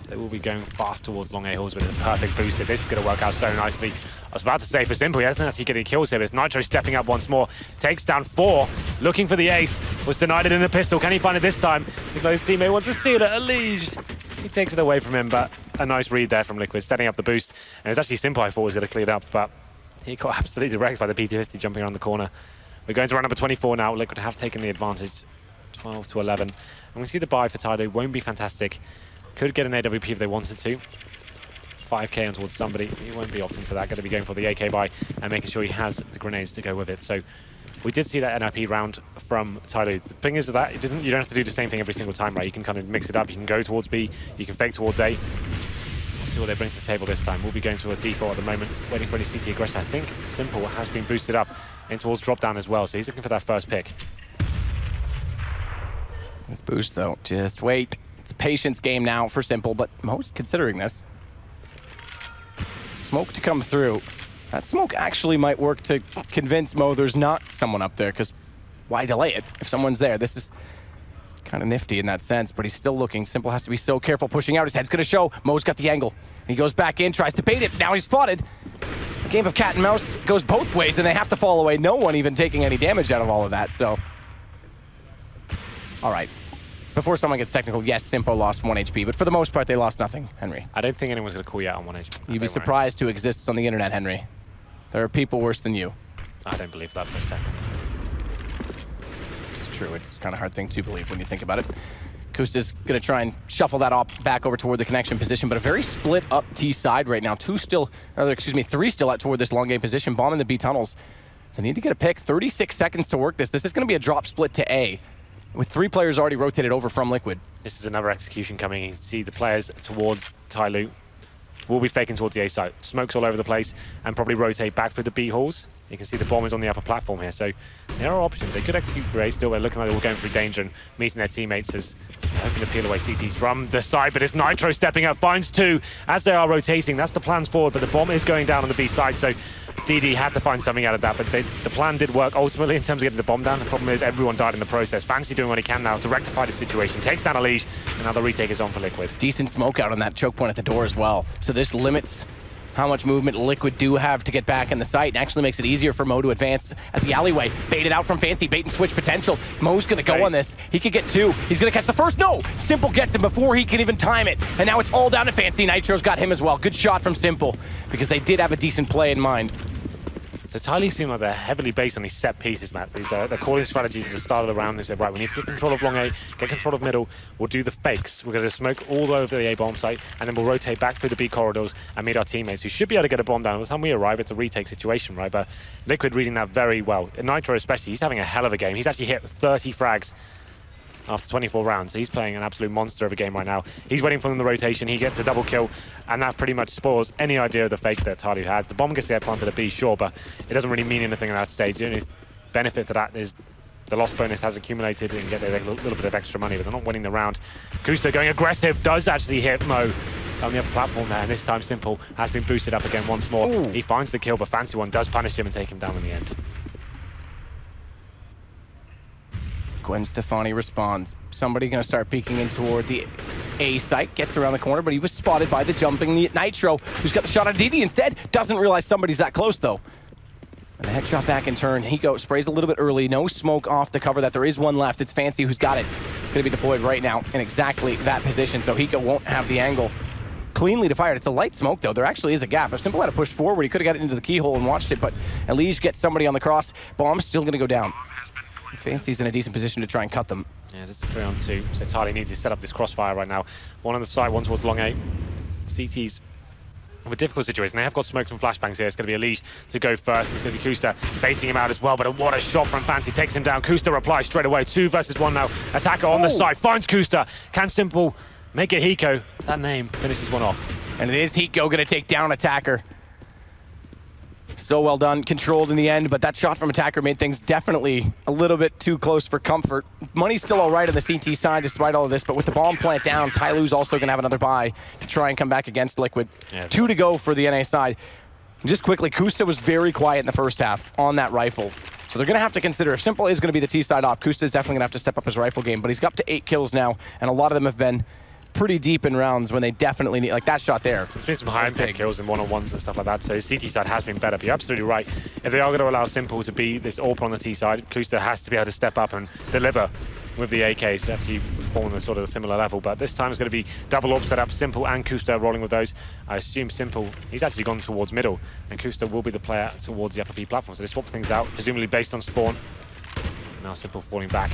they will be going fast towards long A-holes with a perfect boost. This is going to work out so nicely. I was about to say for Simple, he hasn't actually getting kills here, but it's Nitro stepping up once more. Takes down 4, looking for the ace. Was denied it in the pistol. Can he find it this time? His teammate wants to steal it. Elige. He takes it away from him, but a nice read there from Liquid, setting up the boost. And it's actually Simple I thought was going to clear it up, but he got absolutely wrecked by the PT-50 jumping around the corner. We're going to round number 24 now. Liquid have taken the advantage, 12-11. And we see the buy for Tyloo won't be fantastic. Could get an AWP if they wanted to. 5k on towards somebody. He won't be opting for that. Going to be going for the AK buy and making sure he has the grenades to go with it. So we did see that NRP round from Tyloo. The thing is that you don't have to do the same thing every single time, right? You can kind of mix it up. You can go towards B. You can fake towards A. We'll see what they bring to the table this time. We'll be going to a default at the moment, waiting for any CT aggression. I think Simple has been boosted up in towards drop down as well, so he's looking for that first pick. This boost, though, just wait. It's a patience game now for Simple, but Mo's considering this. Smoke to come through. That smoke actually might work to convince Mo there's not someone up there, because why delay it if someone's there? This is kind of nifty in that sense, but he's still looking. Simple has to be so careful pushing out. His head's going to show. Mo's got the angle. He goes back in, tries to bait it. Now he's spotted. A game of cat and mouse goes both ways, and they have to fall away. No one even taking any damage out of all of that, so. All right. Before someone gets technical, yes, Simpo lost 1 HP, but for the most part, they lost nothing, Henry. I don't think anyone's going to call you out on 1 HP. You'd be surprised who exists on the internet, Henry. There are people worse than you. I don't believe that for a second. It's true. It's kind of a hard thing to believe when you think about it. Kusta's going to try and shuffle that op back over toward the connection position, but a very split up T side right now. 3 still out toward this long game position. Bomb in the B tunnels. They need to get a pick. 36 seconds to work this. This is going to be a drop split to A, with 3 players already rotated over from Liquid. This is another execution coming. You see the players towards Tyloo will be faking towards the A site. Smokes all over the place and probably rotate back through the B halls. You can see the bomb is on the upper platform here, so there are options. They could execute for A still. They're looking like they're all going through danger and meeting their teammates as they're hoping to peel away CTs from the side, but it's Nitro stepping up, finds 2 as they are rotating. That's the plans forward, but the bomb is going down on the B side, so DD had to find something out of that, but the plan did work ultimately in terms of getting the bomb down. The problem is everyone died in the process. Fancy doing what he can now to rectify the situation. Takes down Elige, and now the retake is on for Liquid. Decent smoke out on that choke point at the door as well. So this limits how much movement Liquid do have to get back in the site, and actually makes it easier for Mo to advance at the alleyway. Baited out from Fancy, bait and switch potential. Mo's gonna go on this. He could get 2. He's gonna catch the first. No! Simple gets him before he can even time it. And now it's all down to Fancy. Nitro's got him as well. Good shot from Simple, because they did have a decent play in mind. So Tyloo seem like they're heavily based on these set pieces, Matt. They're calling strategies at the start of the round. They said, right, we need to get control of long A, get control of middle. We'll do the fakes. We're going to smoke all over the A bomb site, and then we'll rotate back through the B corridors and meet our teammates, who should be able to get a bomb down. By the time we arrive, it's a retake situation, right? But Liquid reading that very well. And Nitro especially, he's having a hell of a game. He's actually hit 30 frags after 24 rounds. So he's playing an absolute monster of a game right now. He's waiting for them the rotation. He gets a double kill, and that pretty much spoils any idea of the fake that Tyloo had. The bomb gets the air planted at B, sure, but it doesn't really mean anything at that stage. The only benefit to that is the loss bonus has accumulated and get a little bit of extra money, but they're not winning the round. Kusta going aggressive, does actually hit Mo on the upper platform there, and this time Simple has been boosted up again once more. Ooh. He finds the kill, but Fancy One does punish him and take him down in the end. Gwen Stefani responds. Somebody going to start peeking in toward the A site. Gets around the corner, but he was spotted by the jumping Nitro, who's got the shot on DD instead. Doesn't realize somebody's that close, though. And the headshot back in turn. Hiko sprays a little bit early. No smoke off to cover that. There is one left. It's Fancy who's got it. It's going to be deployed right now in exactly that position, so Hiko won't have the angle cleanly to fire it. It's a light smoke, though. There actually is a gap. If Simple had to push forward, he could have got it into the keyhole and watched it, but Elige gets somebody on the cross. Bomb's still going to go down. Fancy's in a decent position to try and cut them. Yeah, this is 3-on-2, so Tyloo needs to set up this crossfire right now. One on the side, one towards long A. CT's a difficult situation. They have got smokes and flashbangs here. It's going to be Elige to go first. It's going to be Kusta facing him out as well, but what a shot from Fancy. Takes him down. Kusta replies straight away. 2 versus 1 now. Attacker on the side. Finds Kusta. Can Simple make it Hiko? That name finishes one off. And it is Hiko going to take down Attacker. So well done, controlled in the end, but that shot from Attacker made things definitely a little bit too close for comfort. Money's still all right on the CT side despite all of this, but with the bomb plant down, Tyloo's also going to have another buy to try and come back against Liquid. Yeah, 2 to go for the NA side. Just quickly, Kusta was very quiet in the first half on that rifle. So they're going to have to consider, if Simple is going to be the T-side op, Kusta's definitely going to have to step up his rifle game, but he's got up to 8 kills now, and a lot of them have been pretty deep in rounds when they definitely need, like that shot there. There's been some high-impact kills and one-on-ones and stuff like that, so his CT side has been better, but you're absolutely right. If they are going to allow Simple to be this AWP on the T side, Kusta has to be able to step up and deliver with the AKs, definitely performing at sort of a similar level, but this time it's going to be double AWP set up, Simple and Kusta rolling with those. I assume Simple, he's actually gone towards middle, and Kusta will be the player towards the upper B platform, so they swap things out, presumably based on spawn. Now Simple falling back.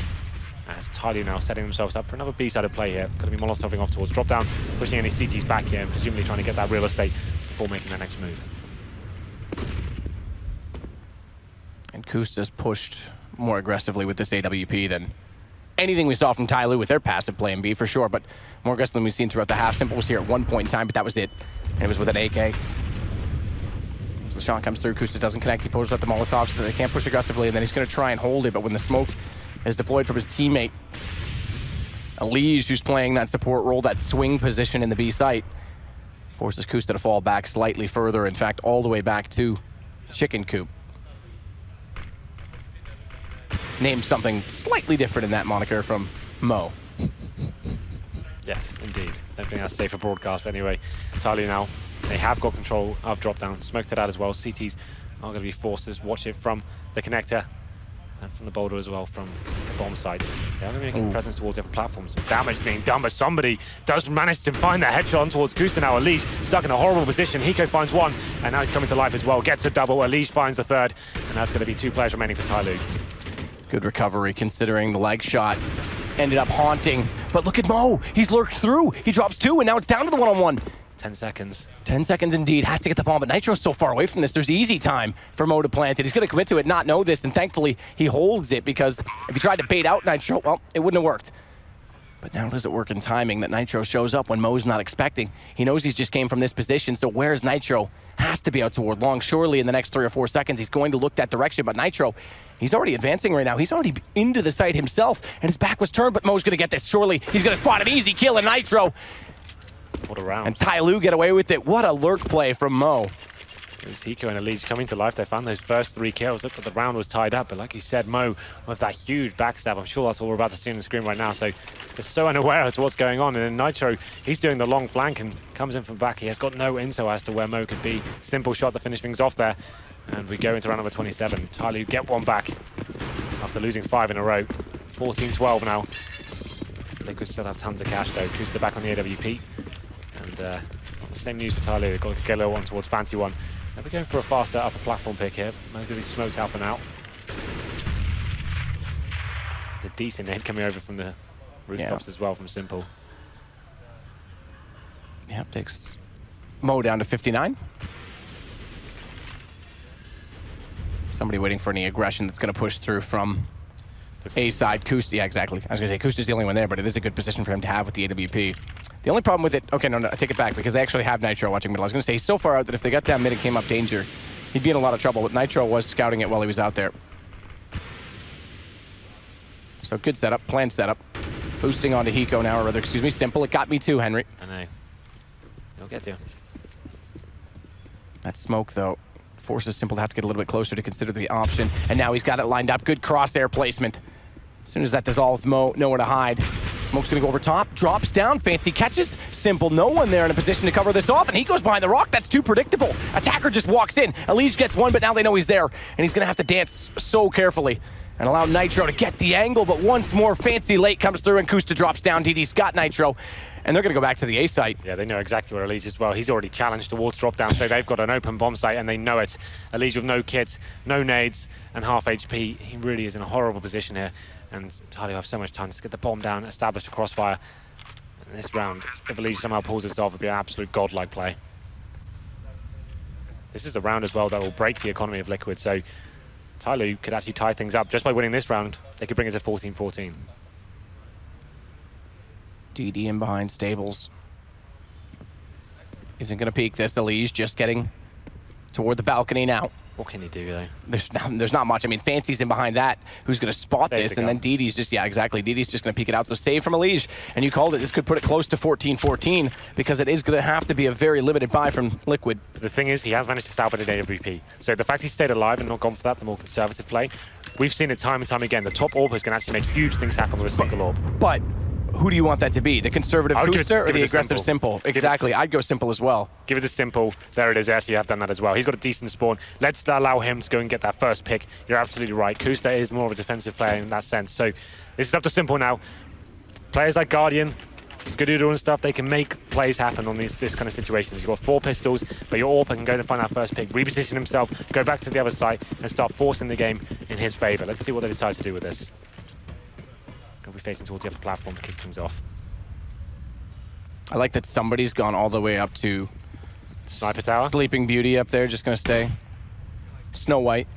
As Tyloo now setting themselves up for another B-sided play here. Going to be Molotoving off towards drop down, pushing any CTs back here, and presumably trying to get that real estate before making their next move. And Kusta's pushed more aggressively with this AWP than anything we saw from Tyloo with their passive play in B for sure, but more aggressive than we've seen throughout the half. Simple was here at one point in time, but that was it. And it was with an AK. So the shot comes through, Kusta doesn't connect, he pulls out the Molotov so that they can't push aggressively, and then he's going to try and hold it, but when the smoke is deployed from his teammate, Elige, who's playing that support role, that swing position in the B site, forces Kusta to fall back slightly further, in fact, all the way back to Chicken Coop. Named something slightly different in that moniker from Mo. Yes, indeed. Don't think that's safe for broadcast, but anyway, Tyloo now, they have got control of drop down, smoked it out as well. CTs are going to be forced to watch it from the connector. And from the boulder as well, from the bomb site. They are going to be making presence towards the upper platform. Some damage being done, but somebody does manage to find that headshot on towards Kusta now. Elige stuck in a horrible position. Hiko finds one, and now he's coming to life as well. Gets a double. Elige finds the third, and that's going to be 2 players remaining for Tyloo. Good recovery, considering the leg shot ended up haunting. But look at Mo. He's lurked through. He drops 2, and now it's down to the one-on-one. 10 seconds. 10 seconds indeed. Has to get the bomb, but Nitro's so far away from this. There's easy time for Mo to plant it. He's going to commit to it, not know this, and thankfully he holds it, because if he tried to bait out Nitro, well, it wouldn't have worked. But now does it work in timing that Nitro shows up when Mo's not expecting? He knows he's just came from this position, so where's Nitro? Has to be out toward long. Surely in the next 3 or 4 seconds he's going to look that direction, but Nitro, he's already advancing right now. He's already into the site himself, and his back was turned, but Mo's going to get this. Surely he's going to spot an easy kill, and Nitro. What a round. And Tyloo get away with it. What a lurk play from Mo. There's Hiko and Elige coming to life. They found those first 3 kills. Look, the round was tied up, but like you said, Mo with that huge backstab. I'm sure that's what we're about to see on the screen right now. So just so unaware as to what's going on. And then Nitro, he's doing the long flank and comes in from back. He has got no intel as to where Mo could be. Simple shot to finish things off there. And we go into round number 27. Tyloo get one back after losing 5 in a row. 14-12 now. Liquid still have tons of cash though. Kusta back on the AWP. And the same news for Tyloo. They've got to get a little one towards Fancy one. Now we're going for a faster upper platform pick here. Mo's going to be smoked out and out. The decent nade coming over from the rooftops as well from Simple. Yeah, takes Mo down to 59. Somebody waiting for any aggression that's going to push through from A side. Kusta, yeah, exactly. I was going to say Kusta's the only one there, but it is a good position for him to have with the AWP. The only problem with it, okay, no, I take it back, because they actually have Nitro watching middle. I was going to say he's so far out that if they got down mid and came up danger, he'd be in a lot of trouble, but Nitro was scouting it while he was out there. So good setup, planned setup. Boosting onto Hiko now, or rather, excuse me, Simple. It got me too, Henry. I know. He'll get you. That smoke, though, forces Simple to have to get a little bit closer to consider the option, and now he's got it lined up. Good crosshair placement. As soon as that dissolves, Mo nowhere to hide. Smoke's gonna go over top, drops down, Fancy catches, Simple, no one there in a position to cover this off, and he goes behind the rock. That's too predictable. Attacker just walks in. Elige gets one, but now they know he's there, and he's gonna have to dance so carefully and allow Nitro to get the angle, but once more, Fancy late comes through, and Kusta drops down. DD's got Nitro, and they're gonna go back to the A site. Yeah, they know exactly where Elige is well. He's already challenged towards drop down, so they've got an open bomb site, and they know it. Elige with no kit, no nades, and half HP. He really is in a horrible position here, and Tyloo have so much time to get the bomb down, establish a crossfire. And this round, if Elige somehow pulls this off, it'll be an absolute godlike play. This is the round as well that will break the economy of Liquid, so Tyloo could actually tie things up. Just by winning this round, they could bring it to 14-14. DD in behind Stables. Isn't going to peek this. Elige just getting toward the balcony now. What can you do, though? There's not much. I mean, Fancy's in behind that. Who's going to spot this? And then DD's just, yeah, exactly. DD's just going to peek it out. So save from Elige. And you called it. This could put it close to 14-14 because it is going to have to be a very limited buy from Liquid. The thing is, he has managed to salvage an AWP. So the fact he stayed alive and not gone for that, the more conservative play, we've seen it time and time again. The top AWPers can actually make huge things happen with a single AWP. But who do you want that to be? The conservative Kusta or the aggressive Simple? Exactly. I'd go Simple as well. Give it to Simple. There it is. They actually have done that as well. He's got a decent spawn. Let's allow him to go and get that first pick. You're absolutely right. Kusta is more of a defensive player in that sense. So this is up to Simple now. Players like Guardian, Skadoodo and stuff, they can make plays happen on this kind of situations. You've got 4 pistols, but your AWP can go and find that first pick, reposition himself, go back to the other side, and start forcing the game in his favor. Let's see what they decide to do with this. We'll be facing towards the upper platform to kick things off. I like that somebody's gone all the way up to Sniper Tower. Sleeping Beauty up there, just gonna stay. Snow White.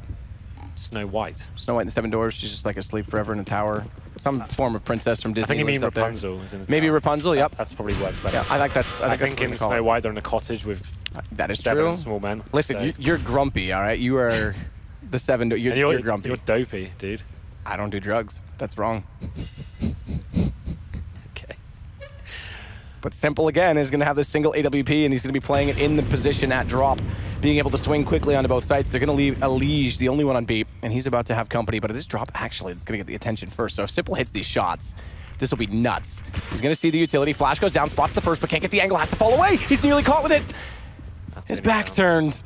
Snow White. Snow White and the Seven Dwarfs. She's just like asleep forever in a tower. Some form of princess from Disney. I think you mean up Rapunzel. There. Maybe Rapunzel. Yep. That's probably works better. Yeah, I like that. I think in Snow White they're in a cottage with that is true. Small men. Listen, so. You're grumpy. All right, you are the Seven. You're grumpy. You're dopey, dude. I don't do drugs. That's wrong. Okay. But Simple, again, is going to have this single AWP, and he's going to be playing it in the position at drop, being able to swing quickly onto both sides. They're going to leave Elige, the only one on B, and he's about to have company. But at this drop, actually, it's going to get the attention first. So if Simple hits these shots, this will be nuts. He's going to see the utility. Flash goes down, spots the first, but can't get the angle, has to fall away. He's nearly caught with it. His back turned.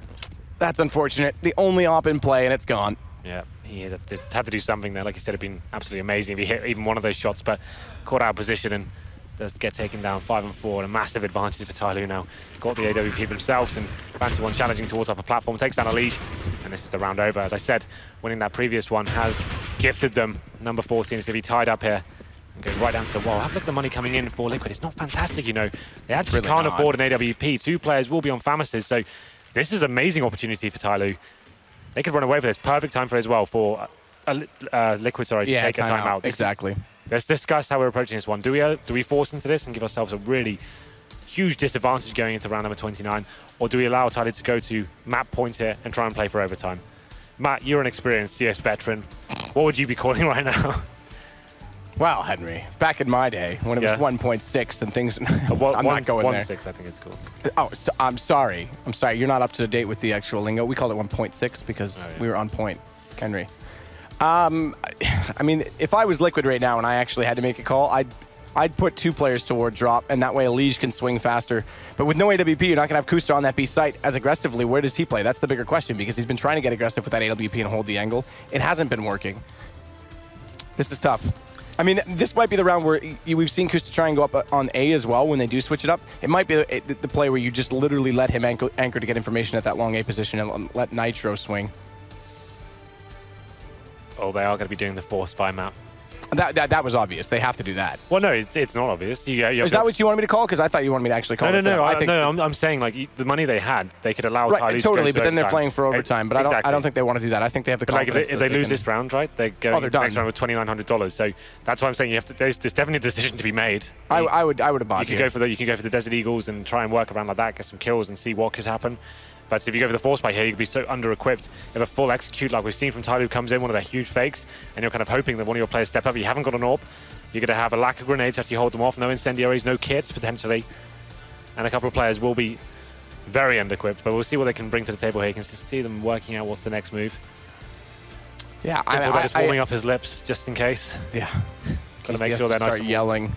That's unfortunate. The only op in play, and it's gone. Yeah, he had to do something there. Like you said, it'd been absolutely amazing if he hit even one of those shots, but caught out of position and does get taken down 5-4, and a massive advantage for Tyloo now. Got the AWP themselves, and Fancy one challenging towards upper platform, takes down Elige, and this is the round over. As I said, winning that previous one has gifted them. Number 14 is going to be tied up here and goes right down to the wall. Have a look at the money coming in for Liquid. It's not fantastic, you know. They actually really can't afford an AWP. 2 players will be on Famises, so this is an amazing opportunity for Tyloo. They could run away with this. Perfect time for as well for Liquid, sorry, to take a timeout. Exactly. Let's discuss how we're approaching this one. Do we force into this and give ourselves a really huge disadvantage going into round number 29, or do we allow Tyloo to go to map point here and try and play for overtime? Matt, you're an experienced CS veteran. What would you be calling right now? Well, Henry, back in my day when it was 1.6 and things, I'm not going there. 1.6, I think it's cool. Oh, so, I'm sorry. You're not up to date with the actual lingo. We called it 1.6 because we were on point, Henry. I mean, if I was Liquid right now and I actually had to make a call, I'd put 2 players toward drop, and that way Elige can swing faster. But with no AWP, you're not going to have Kusta on that B site as aggressively. Where does he play? That's the bigger question, because he's been trying to get aggressive with that AWP and hold the angle. It hasn't been working. This is tough. I mean, this might be the round where we've seen Kusta try and go up on A as well when they do switch it up. It might be the play where you just literally let him anchor to get information at that long A position and let Nitro swing. Oh, they are going to be doing the force by map. That was obvious. They have to do that. Well, no, it's not obvious. Is that what you wanted me to call? Because I thought you wanted me to actually call it. No, I'm saying, like, the money they had, they could allow Tyloo totally, to go but then they're playing for overtime. But exactly. I don't think they want to do that. I think they have the confidence. Like, if they lose this round, right, they're going to the next round with $2,900. So that's why I'm saying there's definitely a decision to be made. I would have bought you can go for the Desert Eagles and try and work around like that, get some kills and see what could happen. But if you go for the force buy here, you could be so under-equipped. If a full execute, like we've seen from Tyloo, comes in, one of their huge fakes, and you're kind of hoping that one of your players step up. You haven't got an AWP. You're going to have a lack of grenades to actually hold them off. No incendiaries, no kits, potentially. And a couple of players will be very under-equipped. But we'll see what they can bring to the table here. You can see them working out what's the next move. Yeah, I just warming up his lips, just in case. Yeah. Got to make sure they're nice and yelling.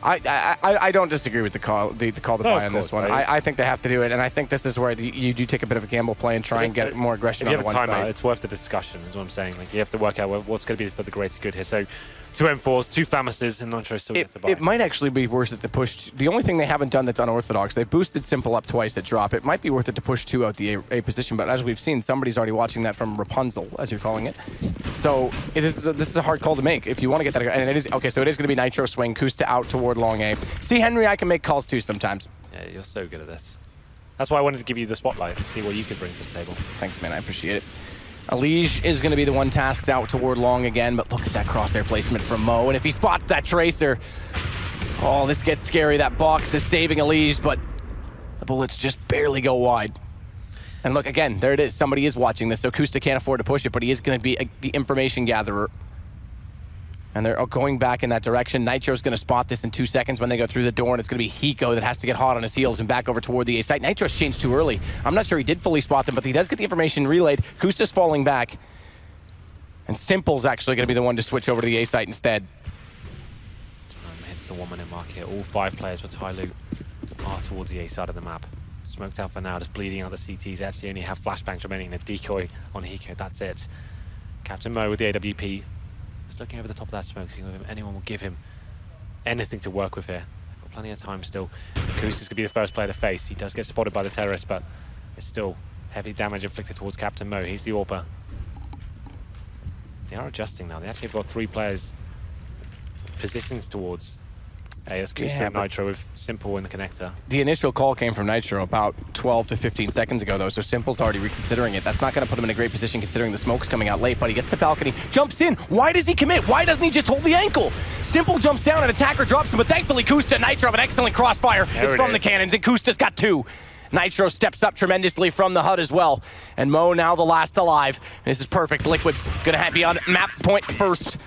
I don't disagree with the call to buy on this one. Right? I think they have to do it, and I think this is where you do take a bit of a gamble play and try and get more aggression on the one side. If you have a timeout, it's worth the discussion, is what I'm saying. Like, you have to work out what's going to be for the greater good here. So, 2 M4s, 2 Famouses, and Nitro still get to buy. It might actually be worth it to push. The only thing they haven't done that's unorthodox, they've boosted Simple up twice at drop. It might be worth it to push 2 out the A position, but as we've seen, somebody's already watching that from Rapunzel, as you're calling it. So this is a hard call to make if you want to get that. And it is okay. So it is going to be Nitro swing, Kusta out toward long A. See, Henry, I can make calls too sometimes. Yeah, you're so good at this. That's why I wanted to give you the spotlight and see what you could bring to the table. Thanks, man. I appreciate it. Elige is going to be the one tasked out toward long again, but look at that crosshair placement from Mo. And if he spots that Tracer, oh, this gets scary. That box is saving Elige, but the bullets just barely go wide. And look, again, there it is. Somebody is watching this, so Kusta can't afford to push it, but he is going to be the information gatherer. And they're going back in that direction. Nitro's going to spot this in 2 seconds when they go through the door, and it's going to be Hiko that has to get hot on his heels and back over toward the A site. Nitro's changed too early. I'm not sure he did fully spot them, but he does get the information relayed. Kusta's falling back. And Simple's actually going to be the one to switch over to the A site instead. Hits the 1 minute mark here. All 5 players for Tyloo are towards the A side of the map. Smoked out for now, just bleeding out the CTs. Actually only have flashbangs remaining, a decoy on Hiko. That's it. Captain Mo with the AWP. Just looking over the top of that smoke, seeing if anyone will give him anything to work with here. They've got plenty of time still. Kusta's going to be the first player to face. He does get spotted by the terrorist, but it's still heavy damage inflicted towards Captain Mo. He's the AWPer. They are adjusting now. They actually have got 3 players positions towards AS Kusta and Nitro with Simple in the connector. The initial call came from Nitro about 12 to 15 seconds ago, though, so Simple's already reconsidering it. That's not going to put him in a great position considering the smoke's coming out late, but he gets the balcony, jumps in. Why does he commit? Why doesn't he just hold the ankle? Simple jumps down and attacker drops him, but thankfully Kusta and Nitro have an excellent crossfire. It's from the cannons, and Kusta's got 2. Nitro steps up tremendously from the HUD as well. And Mo now the last alive. This is perfect. Liquid going to be on map point first.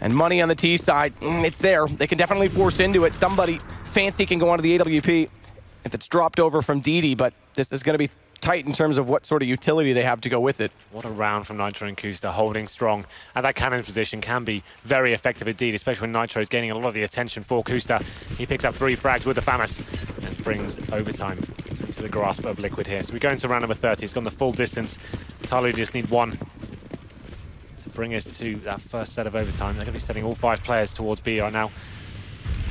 And money on the T side, it's there. They can definitely force into it. Somebody fancy can go onto the AWP if it's dropped over from DD, but this is going to be tight in terms of what sort of utility they have to go with it. What a round from Nitro and Kusta, holding strong. And that cannon position can be very effective indeed, especially when Nitro is gaining a lot of the attention for Kusta. He picks up 3 frags with the Famous and brings overtime into the grasp of Liquid here. So we go into round number 30. It's gone the full distance. Tyloo just need 1 to bring us to that first set of overtime. They're going to be setting all 5 players towards B right now.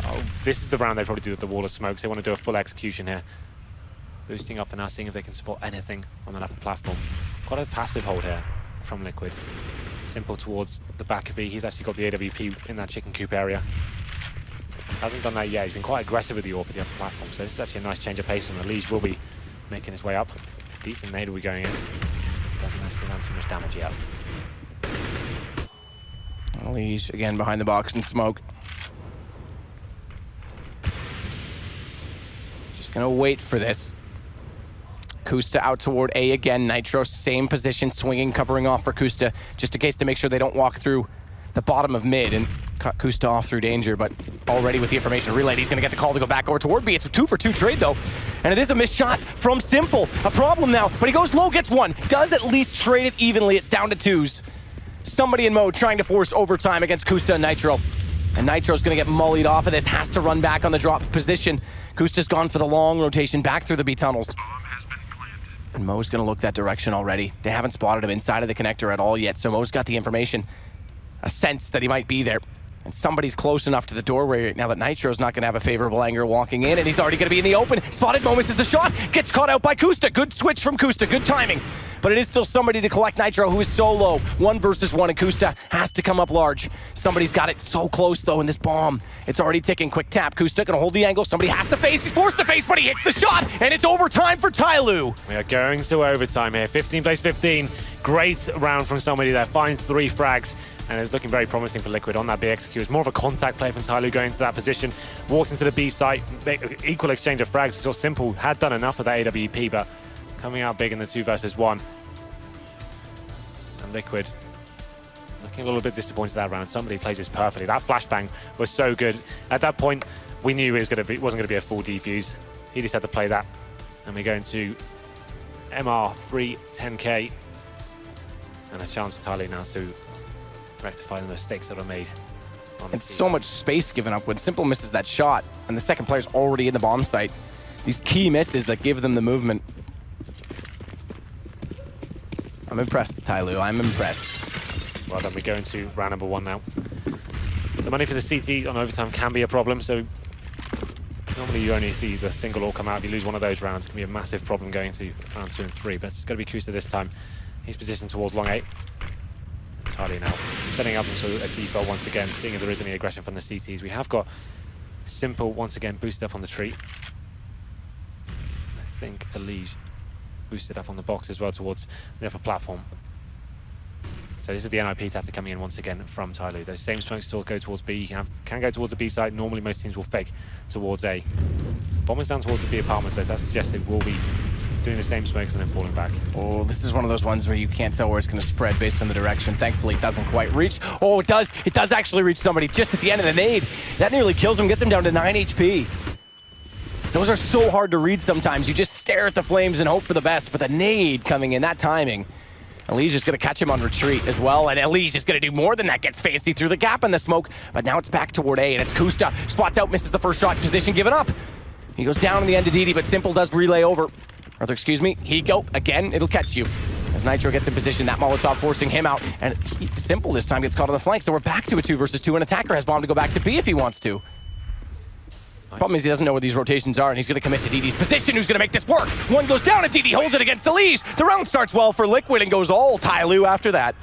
Oh, this is the round they probably do with the wall of smokes. They want to do a full execution here. Boosting up for now, seeing if they can spot anything on that upper platform. Quite a passive hold here from Liquid. Simple towards the back of B. He's actually got the AWP in that chicken coop area. Hasn't done that yet. He's been quite aggressive with the AWP at the upper platform, so this is actually a nice change of pace from Elige. Will be making his way up. Decent nade will be going in. Doesn't actually land too much damage yet. Elige again behind the box and smoke. Just gonna wait for this. Kusta out toward A again. Nitro, same position, swinging, covering off for Kusta, just in case to make sure they don't walk through the bottom of mid and cut Kusta off through danger, but already with the information relayed, he's going to get the call to go back over toward B. It's a 2-for-2 trade, though, and it is a missed shot from Simple. A problem now, but he goes low, gets 1. Does at least trade it evenly. It's down to 2s. Somebody in mode trying to force overtime against Kusta and Nitro. And Nitro's going to get mullied off of this, has to run back on the drop position. Kusta's gone for the long rotation back through the B tunnels. And Mo's going to look that direction already. They haven't spotted him inside of the connector at all yet, so Mo's got the information, a sense that he might be there. And somebody's close enough to the doorway right now that Nitro's not going to have a favorable angle walking in, and he's already going to be in the open. Spotted, Mo misses the shot, gets caught out by Kusta. Good switch from Kusta, good timing. But it is still somebody to collect Nitro, who is so low. 1 versus 1, and Kusta has to come up large. Somebody's got it so close, though, in this bomb. It's already ticking. Quick tap. Kusta gonna hold the angle. Somebody has to face. He's forced to face, but he hits the shot, and it's overtime for Tyloo. We are going to overtime here. 15 plays 15. Great round from somebody that finds 3 frags. And it's looking very promising for Liquid on that B execute. It's more of a contact play from Tyloo going into that position. Walks into the B site. Equal exchange of frags. We saw Simple had done enough of that AWP, but coming out big in the 2 versus 1. And Liquid looking a little bit disappointed that round. Somebody plays this perfectly. That flashbang was so good. At that point, we knew it wasn't going to be a full defuse. He just had to play that. And we go into MR3 10K. And a chance for Tyloo now to rectify the mistakes that are made And so much space given up when Simple misses that shot, and the second player's already in the bomb site. These key misses that give them the movement. I'm impressed, Tyloo. I'm impressed. Well, then we go into round number 1 now. The money for the CT on overtime can be a problem, so normally you only see the single all come out. If you lose one of those rounds, it can be a massive problem going into round 2 and 3, but it's going to be Kusta this time. He's positioned towards long 8. Tyloo now setting up into a default once again, seeing if there is any aggression from the CTs. We have got Simple once again boosted up on the tree. I think Elige boosted up on the box as well towards the upper platform. So this is the NIP tactic coming in once again from Tyloo. Those same smokes still go towards B. You can go towards the B side. Normally most teams will fake towards A. Bombers down towards the B apartment, so that suggests they will be doing the same smokes and then falling back. Oh, this is one of those ones where you can't tell where it's going to spread based on the direction. Thankfully, it doesn't quite reach. Oh, it does. It does actually reach somebody just at the end of the nade. That nearly kills him, gets him down to 9 HP. Those are so hard to read sometimes. You just stare at the flames and hope for the best, but the nade coming in, that timing. Elige is going to catch him on retreat as well, and Elige is going to do more than that. Gets fancy through the gap in the smoke, but now it's back toward A, and it's Kusta. Spots out, misses the first shot, position given up. He goes down in the end to DD, but Simple does relay over. Or excuse me, Hiko, again, it'll catch you. As Nitro gets in position, that Molotov forcing him out, and Simple this time gets caught on the flank, so we're back to a 2 versus 2, and Attacker has bomb to go back to B if he wants to. Problem is he doesn't know where these rotations are, and he's going to commit to DD's position. Who's going to make this work? One goes down, and DD holds it against Elige. The round starts well for Liquid and goes all Tyloo after that.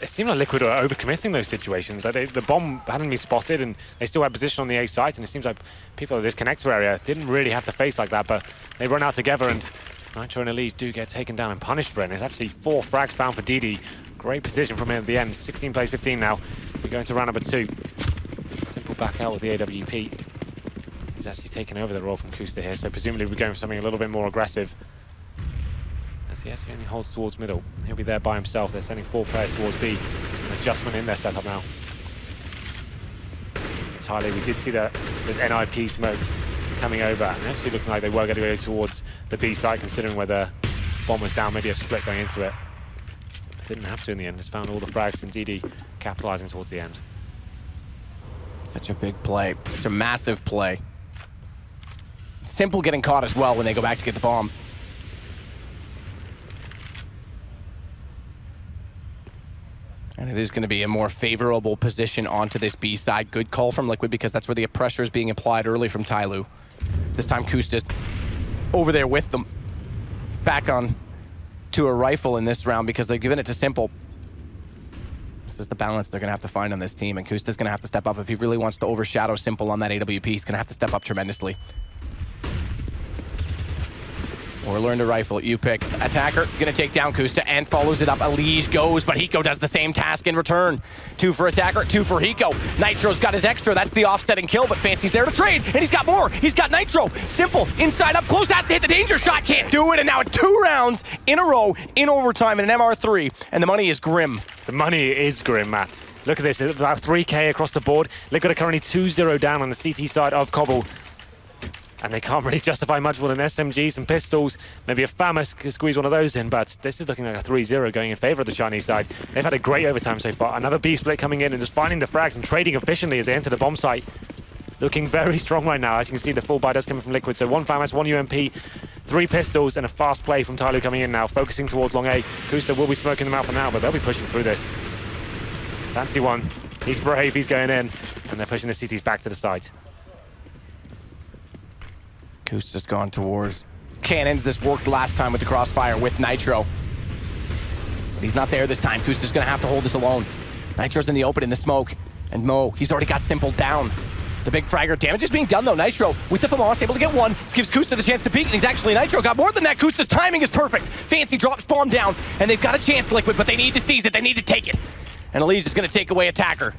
It seemed like Liquid are overcommitting those situations. Like the bomb hadn't been spotted, and they still had position on the A site, and it seems like people at this connector area didn't really have to face like that, but they run out together, and Nitro and Elige do get taken down and punished for it. And it's actually 4 frags found for DD. Great position from him at the end. 16 plays 15 now. We go into round number 2. Simple back out with the AWP. He's actually taken over the role from Kusta here, so presumably we're going for something a little bit more aggressive. As he actually only holds towards middle. He'll be there by himself. They're sending 4 players towards B. An adjustment in their setup now. Tyloo, we did see those NIP smokes coming over, and actually looking like they were going to go towards the B side, considering where the bomb was down, maybe a split going into it. Didn't have to in the end. Just found all the frags, and DD capitalizing towards the end. Such a big play. Such a massive play. Simple getting caught as well when they go back to get the bomb. And it is going to be a more favorable position onto this B side. Good call from Liquid because that's where the pressure is being applied early from Tyloo. This time Kusta's over there with them. Back on to a rifle in this round because they've given it to Simple. This is the balance they're going to have to find on this team, and Kusta's going to have to step up. If he really wants to overshadow Simple on that AWP, he's going to have to step up tremendously. Or learn to rifle. You pick. Attacker going to take down Kusta and follows it up. Elige goes, but Hiko does the same task in return. 2 for Attacker, 2 for Hiko. Nitro's got his extra. That's the offsetting kill, but Fancy's there to trade, and he's got more. He's got Nitro. Simple, inside up close, has to hit the danger shot. Can't do it, and now it's 2 rounds in a row in overtime in an MR3, and the money is grim. The money is grim, Matt. Look at this, it's about 3K across the board. Liquid are currently 2-0 down on the CT side of Cobble. And they can't really justify much more than SMGs and pistols. Maybe a Famous could squeeze one of those in, but this is looking like a 3-0 going in favor of the Chinese side. They've had a great overtime so far. Another B split coming in and just finding the frags and trading efficiently as they enter the bomb site. Looking very strong right now. As you can see, the full buy does coming from Liquid. So 1 Famous, 1 UMP, 3 pistols, and a fast play from Tyloo coming in now, focusing towards long A. Kusta will be smoking them out for now, but they'll be pushing through this. Fancy one. He's brave, he's going in, and they're pushing the CTs back to the site. Kusta's gone towards cannons. This worked last time with the crossfire with Nitro. But he's not there this time. Kusta's going to have to hold this alone. Nitro's in the open in the smoke. And Mo, he's already got Simple down. The big fragger damage is being done though. Nitro with the FAMAS able to get 1. This gives Kusta the chance to peek, and he's actually Nitro got more than that. Kusta's timing is perfect. Fancy drops bomb down, and they've got a chance, Liquid, but they need to seize it. They need to take it. And Elige is going to take away Attacker.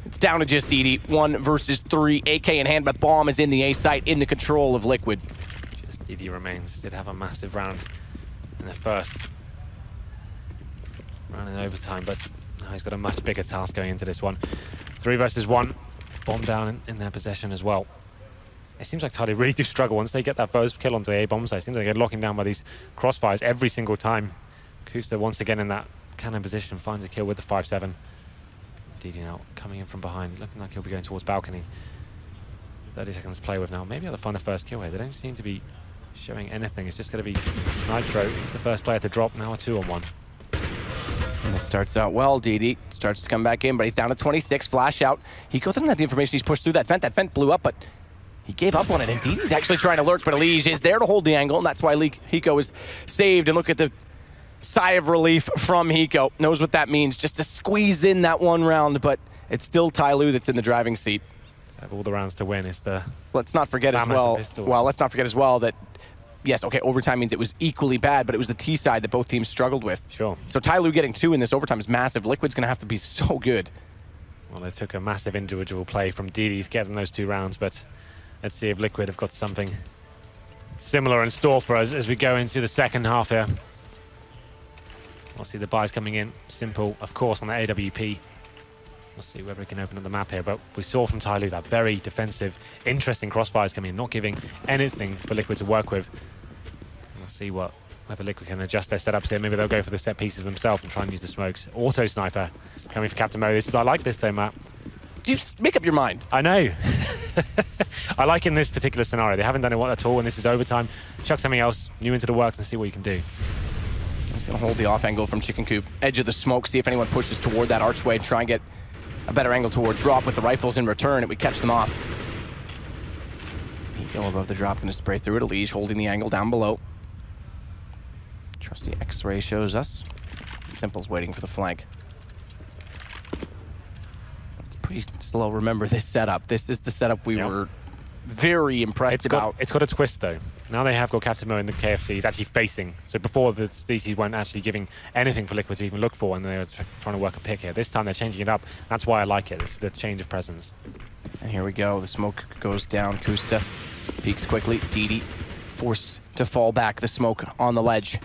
It's down to just DD. 1 versus 3. AK in hand, but bomb is in the A site in the control of Liquid. Just DD remains. Did have a massive round in the first round in overtime, but now he's got a much bigger task going into this one. 3 versus 1. Bomb down in their possession as well. It seems like Tyloo really do struggle once they get that first kill onto the A bomb site. It seems like they're locking down by these crossfires every single time. Kusta once again in that cannon position finds a kill with the 5-7. DD now coming in from behind, looking like he'll be going towards balcony. 30 seconds to play with now. Maybe they'll find the first kill here. They don't seem to be showing anything. It's just going to be Nitro. He's the first player to drop. Now a 2-on-1. And it starts out well. DD starts to come back in, but he's down to 26. Flash out. Hiko doesn't have the information. He's pushed through that vent. That vent blew up, but he gave up on it. And DD's actually trying to lurk, but Elige is there to hold the angle, and that's why Hiko is saved. And look at the sigh of relief from Hiko. Knows what that means, just to squeeze in that one round, but it's still Tyloo that's in the driving seat. So have all the rounds to win. It's the let's not forget as well. Well, let's not forget as well that yes, okay, overtime means it was equally bad, but it was the T side that both teams struggled with. Sure. So Tyloo getting 2 in this overtime is massive. Liquid's going to have to be so good. Well, they took a massive individual play from DD to get them those 2 rounds, but let's see if Liquid have got something similar in store for us as we go into the second half here. We'll see the buys coming in. Simple, of course, on the AWP. We'll see whether we can open up the map here, but we saw from Tyloo that very defensive, interesting crossfires coming in, not giving anything for Liquid to work with. We'll see whether Liquid can adjust their setups here. Maybe they'll go for the set pieces themselves and try and use the smokes. Auto sniper coming for Captain Mo. I like this though, Matt. You just make up your mind. I know. I like in this particular scenario. They haven't done it at all, and this is overtime. Chuck something else new into the works and see what you can do. He's going to hold the off angle from Chicken Coop. Edge of the smoke, see if anyone pushes toward that archway and try and get a better angle toward drop with the rifles in return. It would catch them off. Hiko above the drop, going to spray through it. Elige holding the angle down below. Trusty X-ray shows us. Simple's waiting for the flank. It's pretty slow. Remember this setup. This is the setup we were very impressed about. It's got a twist though. Now they have got Captain Mo in the KFC. He's actually facing. So before, the DCs weren't actually giving anything for Liquid to even look for, and they were trying to work a pick here. This time they're changing it up. That's why I like it. It's the change of presence. And here we go. The smoke goes down. Kusta peeks quickly. DD forced to fall back. The smoke on the ledge.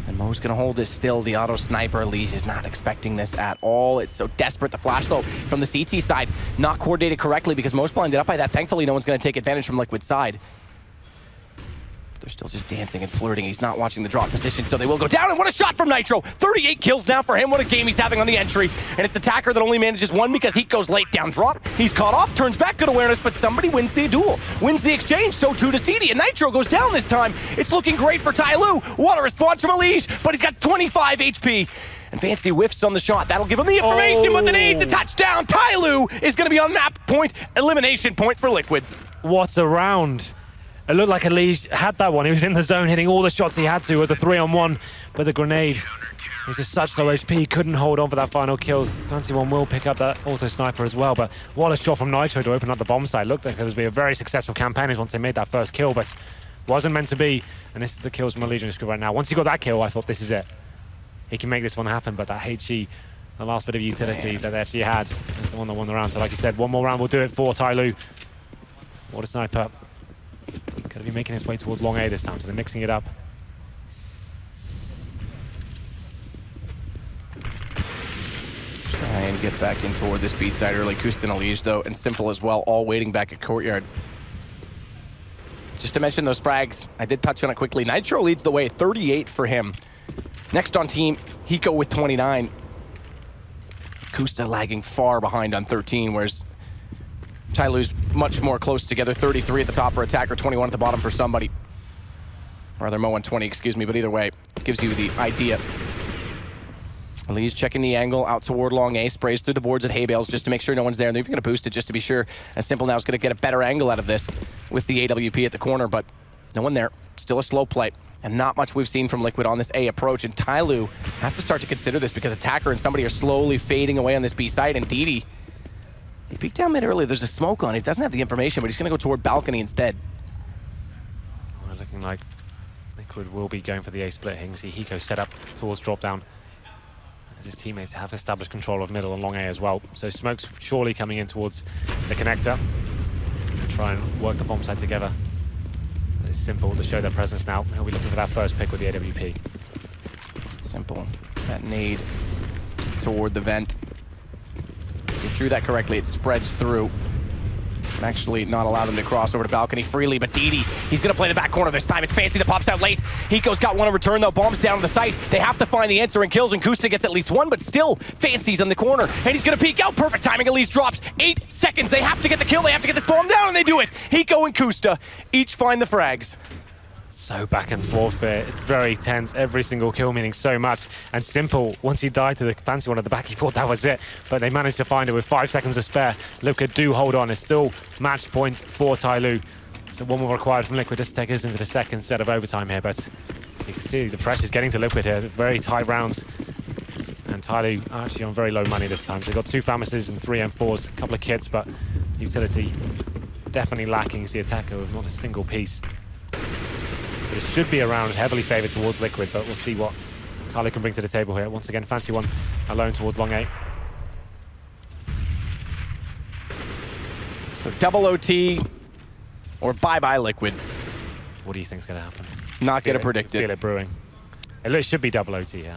And Mo's going to hold this still. The auto sniper. Elige is not expecting this at all. It's so desperate. The flash, though, from the CT side, not coordinated correctly because Mo's blinded up by that. Thankfully, no one's going to take advantage from Liquid's side. They're still just dancing and flirting. He's not watching the drop position, so they will go down. And what a shot from Nitro. 38 kills now for him. What a game he's having on the entry. And it's Attacker that only manages 1 because Heat goes late down drop. He's caught off, turns back, good awareness, but somebody wins the duel, wins the exchange. So too does CD, and Nitro goes down this time. It's looking great for Tyloo. What a response from Elige, but he's got 25 HP. And Fancy whiffs on the shot. That'll give him the information, but the needs a touchdown. Tyloo is going to be on map point, elimination point for Liquid. What a round. It looked like Elige had that one. He was in the zone, hitting all the shots he had to as a 3-on-1. But the grenade, he's just such low HP, he couldn't hold on for that final kill. Fancy One will pick up that auto sniper as well. But what a shot from Nitro to open up the bomb site. Looked like it was be a very successful campaign once they made that first kill, but wasn't meant to be. And this is the kills from Elige right now. Once he got that kill, I thought this is it. He can make this one happen, but that HE, the last bit of utility that they actually had, is the one that won the round. So like you said, one more round will do it for Tyloo. What a sniper. Going to be making his way towards long A this time, so they're mixing it up. Try and get back in toward this B side early. Kusta and Elige, though, and Simple as well, all waiting back at Courtyard. Just to mention those frags, I did touch on it quickly. Nitro leads the way, 38 for him. Next on team, Hiko with 29. Kusta lagging far behind on 13, whereas Tyloo's much more close together. 33 at the top for Attacker, 21 at the bottom for somebody. Or rather, Mo on 20, excuse me, but either way, gives you the idea. Elige checking the angle out toward long A, sprays through the boards at hay bales just to make sure no one's there. And they're even going to boost it just to be sure. As Simple now is going to get a better angle out of this with the AWP at the corner, but no one there. Still a slow play. And not much we've seen from Liquid on this A approach. And Tyloo has to start to consider this because Attacker and somebody are slowly fading away on this B side. And DD, he peeked down mid early. There's a smoke on it. He doesn't have the information, but he's going to go toward balcony instead. Well, looking like Liquid will be going for the A split here. You can see Hiko set up towards drop down. As his teammates have established control of middle and long A as well. So smoke's surely coming in towards the connector. Try and work the bomb site together. It's Simple to show their presence now. He'll be looking for that first pick with the AWP. Simple. That nade toward the vent. He threw that correctly. It spreads through. Actually not allow them to cross over to balcony freely, but DD, he's going to play the back corner this time. It's Fancy that pops out late. Hiko's got one in return, though. Bombs down to the site. They have to find the answer and kills, and Kusta gets at least one, but still, Fancy's on the corner, and he's going to peek out. Perfect timing. Elise drops 8 seconds. They have to get the kill. They have to get this bomb down, and they do it. Hiko and Kusta each find the frags. So back and forth here. It's very tense. Every single kill meaning so much. And Simple, once he died to the Fancy one at the back, he thought that was it. But they managed to find it with 5 seconds to spare. Liquid do hold on. It's still match point for Tyloo. So one more required from Liquid just to take us into the second set of overtime here. But you can see the pressure's getting to Liquid here. Very tight rounds. And Tyloo actually on very low money this time. So they've got 2 Famises and 3 M4s, a couple of kits, but utility definitely lacking. You see attacker with not a single piece. It should be around heavily favoured towards Liquid, but we'll see what Tyloo can bring to the table here. Once again, Fancy one alone towards long 8. So double OT or bye-bye Liquid. What do you think's going to happen? Not going to predict it. Feel it brewing. It should be double OT, yeah.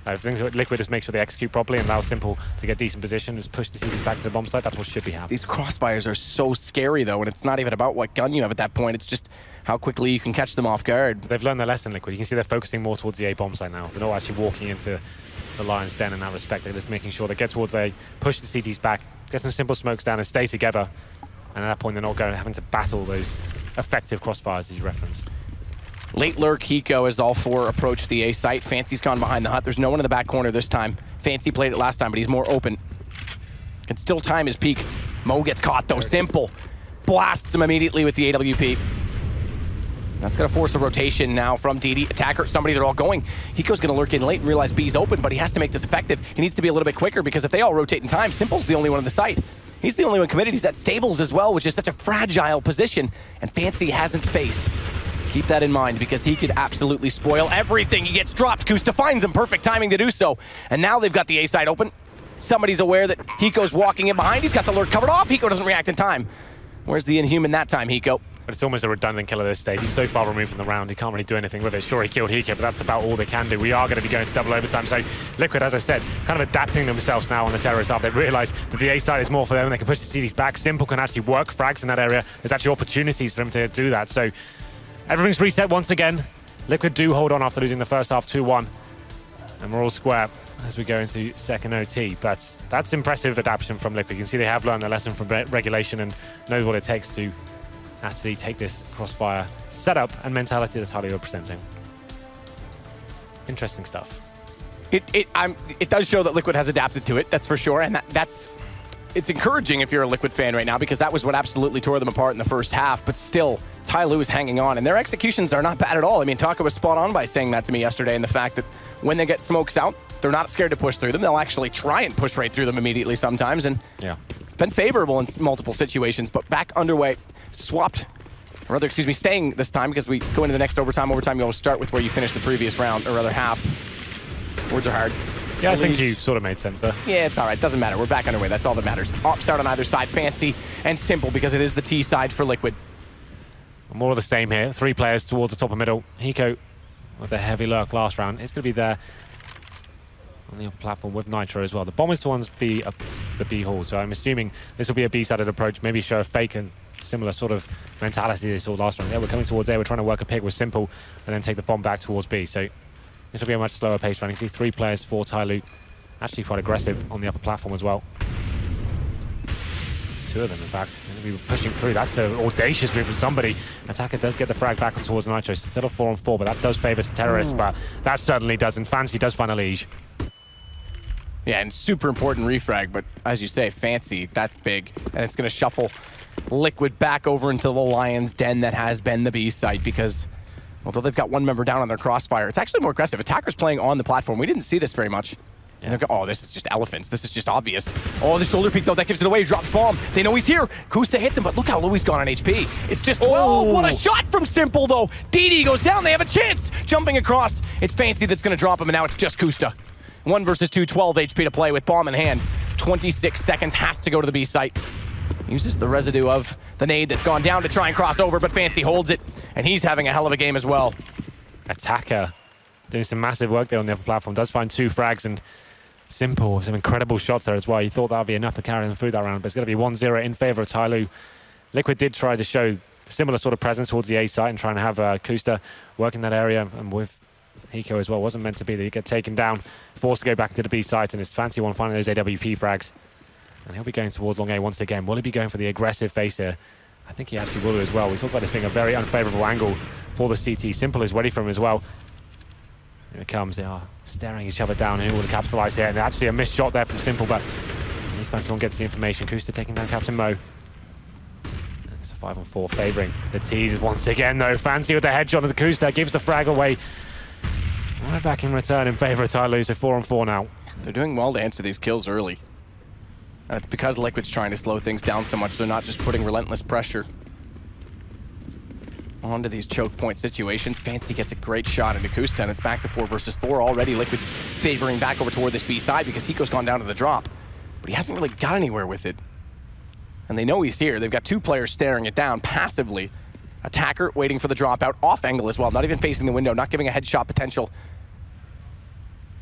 I think Liquid just make sure they execute properly and allow Simple to get decent position, just push the CDs back to the bomb site. That's what should be happening. These crossfires are so scary, though, and it's not even about what gun you have at that point. It's just how quickly you can catch them off guard. They've learned their lesson, Liquid. You can see they're focusing more towards the A bomb site now. They're not actually walking into the Lion's Den in that respect. They're just making sure they get towards A, push the CDs back, get some simple smokes down and stay together. And at that point, they're not having to battle those effective crossfires, as you referenced. Late lurk Hiko as all 4 approach the A site. Fancy's gone behind the hut. There's no one in the back corner this time. Fancy played it last time, but he's more open. Can still time his peak. Mo gets caught, though. Simple blasts him immediately with the AWP. That's going to force a rotation now from DD. Attacker, somebody, they're all going. Hiko's going to lurk in late and realize B's open, but he has to make this effective. He needs to be a little bit quicker because if they all rotate in time, Simple's the only one on the site. He's the only one committed. He's at stables as well, which is such a fragile position, and Fancy hasn't faced. Keep that in mind because he could absolutely spoil everything. He gets dropped. Kusta finds him. Perfect timing to do so. And now they've got the A side open. Somebody's aware that Hiko's walking in behind. He's got the lurk covered off. Hiko doesn't react in time. Where's the Inhuman that time, Hiko? But it's almost a redundant kill at this stage. He's so far removed from the round, he can't really do anything with it. Sure, he killed Hiko, but that's about all they can do. We are going to be going to double overtime. So Liquid, as I said, kind of adapting themselves now on the terrorist half. They've realized that the A side is more for them and they can push the CDs back. Simple can actually work frags in that area. There's actually opportunities for him to do that. So everything's reset once again. Liquid do hold on after losing the first half 2-1. And we're all square as we go into second OT. But that's impressive adaptation from Liquid. You can see they have learned their lesson from regulation and know what it takes to actually take this crossfire setup and mentality that Tyloo are presenting. Interesting stuff. It does show that Liquid has adapted to it, that's for sure. And it's encouraging if you're a Liquid fan right now because that was what absolutely tore them apart in the first half. But still, Tyloo is hanging on, and their executions are not bad at all. I mean, Taka was spot on by saying that to me yesterday, and the fact that when they get smokes out, they're not scared to push through them. They'll actually try and push right through them immediately sometimes, and yeah, it's been favorable in multiple situations. But back underway, swapped, or rather, excuse me, staying this time because we go into the next overtime. Overtime, you always start with where you finished the previous round, or rather half. Words are hard. Yeah, I think you sort of made sense there. Yeah, it's all right. Doesn't matter. We're back underway. That's all that matters. Ops out on either side, Fancy and Simple, because it is the T side for Liquid. More of the same here. 3 players towards the top and middle. Hiko with a heavy lurk last round. It's going to be there on the upper platform with Nitro as well. The bomb is towards the B hall, so I'm assuming this will be a B-sided approach. Maybe show a fake and similar sort of mentality they saw last round. Yeah, we're coming towards A. We're trying to work a pick with Simple and then take the bomb back towards B. So this will be a much slower pace round. You can see 3 players for Tyloo. Actually quite aggressive on the upper platform as well. 2 of them, in fact. We were pushing through. That's an audacious move from somebody. Attacker does get the frag back towards Nitro. Still a 4-on-4, but that does favour the terrorists. But that certainly doesn't. Fancy does find a liege. Yeah, and super important refrag, but as you say, Fancy, that's big. And it's going to shuffle Liquid back over into the Lion's Den that has been the B site because although they've got 1 member down on their crossfire, it's actually more aggressive. Attackers playing on the platform. We didn't see this very much. Yeah. And oh, this is just elephants. This is just obvious. Oh, the shoulder peek, though, that gives it away. He drops bomb. They know he's here. Kusta hits him, but look how low he's gone on HP. It's just 12. Oh, what a shot from Simple, though. DD goes down. They have a chance. Jumping across. It's Fancy that's going to drop him, and now it's just Kusta. 1 versus 2, 12 HP to play with bomb in hand. 26 seconds, has to go to the B site. Uses the residue of the nade that's gone down to try and cross over, but Fancy holds it, and he's having a hell of a game as well. Attacker doing some massive work there on the upper platform. Does find 2 frags, and Simple, some incredible shots there as well. You thought that would be enough to carry them through that round, but it's going to be 1-0 in favor of Tyloo. Liquid did try to show similar sort of presence towards the A site and trying to have Kusta work in that area, and with Hiko as well. Wasn't meant to be that he get taken down, forced to go back to the B site, and it's Fancy One finding those AWP frags. And he'll be going towards long A once again. Will he be going for the aggressive face here? I think he actually will as well. We talked about this being a very unfavorable angle for the CT. Simple is ready for him as well. Here it comes. They are staring each other down. Who will capitalize here? And actually a missed shot there from Simple, but at least Fancy One gets the information. Kusta taking down Captain Mo. It's a 5-on-4 favoring the teasers once again, though. Fancy with the headshot of the Kusta gives the frag away. Right back in return in favor of Tyloo, so 4-on-4 now. They're doing well to answer these kills early. That's because Liquid's trying to slow things down so much, they're not just putting relentless pressure onto these choke point situations. Fancy gets a great shot into Kusta, and it's back to 4 versus 4 already. Liquid's favoring back over toward this B side because Hiko's gone down to the drop, but he hasn't really got anywhere with it. And they know he's here. They've got 2 players staring it down passively. Attacker waiting for the dropout, off angle as well, not even facing the window, not giving a headshot potential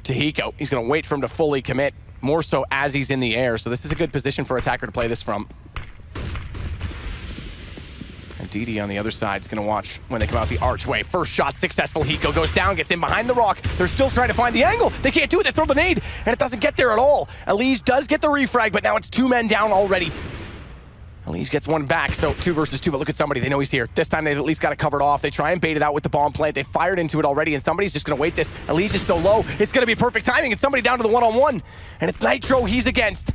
to Hiko. He's going to wait for him to fully commit, more so as he's in the air. So this is a good position for Attacker to play this from. And DD on the other side is going to watch when they come out the archway. First shot successful. Hiko goes down, gets in behind the rock. They're still trying to find the angle. They can't do it. They throw the nade, and it doesn't get there at all. Elise does get the refrag, but now it's 2 men down already. Elise gets 1 back, so 2 versus 2, but look at somebody. They know he's here. This time they've at least got it covered off. They try and bait it out with the bomb plant. They fired into it already, and somebody's just going to wait this. Elise is so low, it's going to be perfect timing. It's somebody down to the one-on-one, and it's Nitro he's against.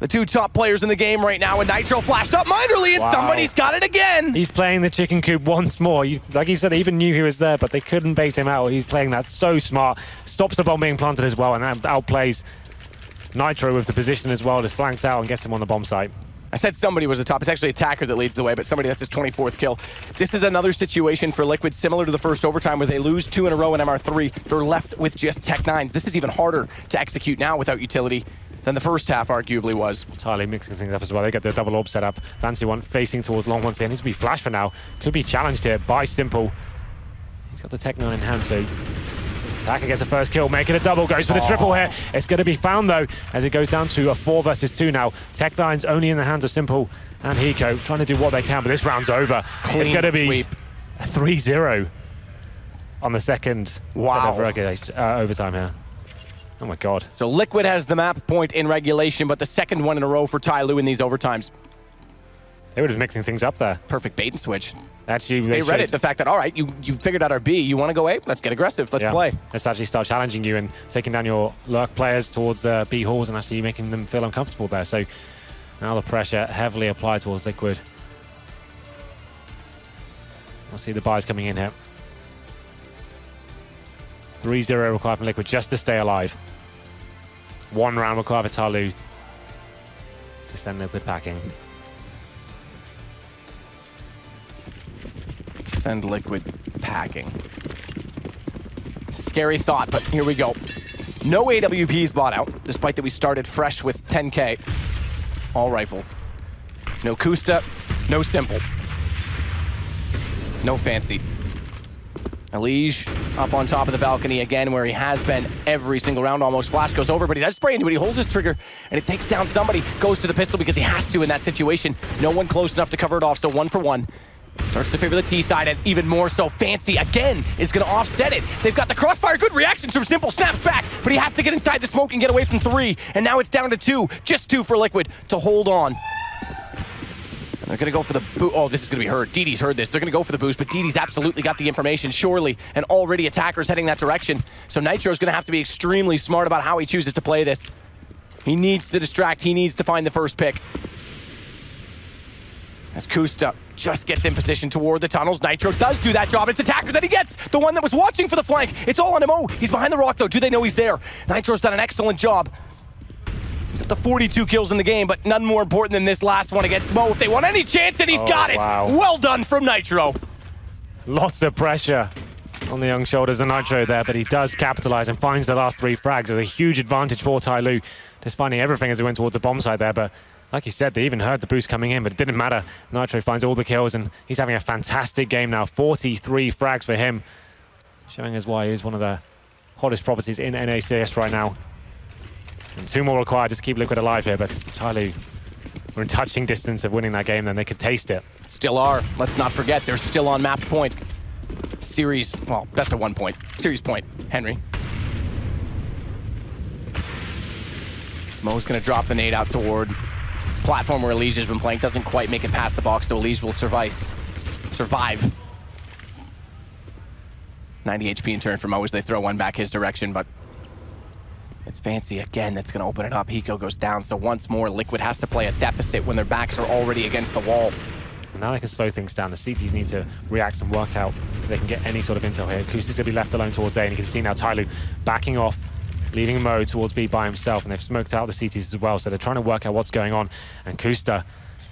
The 2 top players in the game right now, and Nitro flashed up minorly, and somebody's got it again. He's playing the chicken coop once more. Like he said, they even knew he was there, but they couldn't bait him out. He's playing that so smart. Stops the bomb being planted as well, and outplays Nitro with the position as well. Just flanks out and gets him on the bomb site. I said somebody was the top. It's actually Attacker that leads the way, but somebody that's his 24th kill. This is another situation for Liquid similar to the first overtime where they lose 2 in a row in MR3. They're left with just Tech-9s. This is even harder to execute now without utility than the first half arguably was. Entirely mixing things up as well. They get their double orb set up. Fancy One facing towards long once again. Needs to be flash for now. Could be challenged here by Simple. He's got the Tech-9 in hand, so Attacker gets the first kill, making a double, goes for the triple here. It's going to be found though, as it goes down to a 4 versus 2 now. Tech-9's only in the hands of Simple and Hiko, trying to do what they can, but this round's over. It's going to be a 3-0 on the second overtime here. Oh my God. So Liquid has the map point in regulation, but the second one in a row for Tyloo in these overtimes. They were just mixing things up there. Perfect bait and switch. Actually, they read it, the fact that, all right, you figured out our B, you want to go A? Let's get aggressive, let's play. Let's actually start challenging you and taking down your lurk players towards B halls and actually making them feel uncomfortable there. So now the pressure heavily applied towards Liquid. We'll see the buys coming in here. 3-0 required from Liquid just to stay alive. 1 round required for Tyloo to send Liquid packing. Send Liquid packing. Scary thought, but here we go. No AWPs bought out, despite that we started fresh with 10K. All rifles. No Kusta, no Simple. No Fancy. Elige up on top of the balcony again, where he has been every single round. Almost flash goes over, but he does spray into it. He holds his trigger, and it takes down somebody. Goes to the pistol because he has to in that situation. No one close enough to cover it off, so 1 for 1. Starts to favor the T side, and even more so, Fancy again is going to offset it. They've got the crossfire, good reactions from Simple, snaps back, but he has to get inside the smoke and get away from 3, and now it's down to 2, just 2 for Liquid to hold on. And they're going to go for the boost. Oh, this is going to be heard. DD's heard this. They're going to go for the boost, but DD's absolutely got the information, surely, and already Attacker's heading that direction. So Nitro's going to have to be extremely smart about how he chooses to play this. He needs to distract, he needs to find the first pick. As Kusta just gets in position toward the tunnels. Nitro does do that job. It's Attacker that he gets. The one that was watching for the flank. It's all on him. Oh, he's behind the rock, though. Do they know he's there? Nitro's done an excellent job. He's up to 42 kills in the game, but none more important than this last one against Mo. If they want any chance, and he's got it. Wow. Well done from Nitro. Lots of pressure on the young shoulders of Nitro there, but he does capitalize and finds the last 3 frags with a huge advantage for Tyloo. Just finding everything as he went towards the bomb site there, but like you said, they even heard the boost coming in, but it didn't matter. Nitro finds all the kills, and he's having a fantastic game now. 43 frags for him, showing us why he is one of the hottest properties in NACS right now. And 2 more required just to keep Liquid alive here, but Tyloo were in touching distance of winning that game, then they could taste it. Still are. Let's not forget, they're still on match point. Series, well, best of 1 point. Series point, Henry. Mo's gonna drop the nade out toward platform where Elijah's been playing. Doesn't quite make it past the box, so Elijah will survive. 90 HP in turn for Mo as they throw one back his direction, but it's Fancy again that's going to open it up. Hiko goes down, so once more, Liquid has to play a deficit when their backs are already against the wall. Now they can slow things down. The CTs need to react and work out if they can get any sort of intel here. Kusta's going to be left alone towards A, and you can see now Tyloo backing off, leading Mo towards B by himself, and they've smoked out the CTs as well, so they're trying to work out what's going on. And Kusta,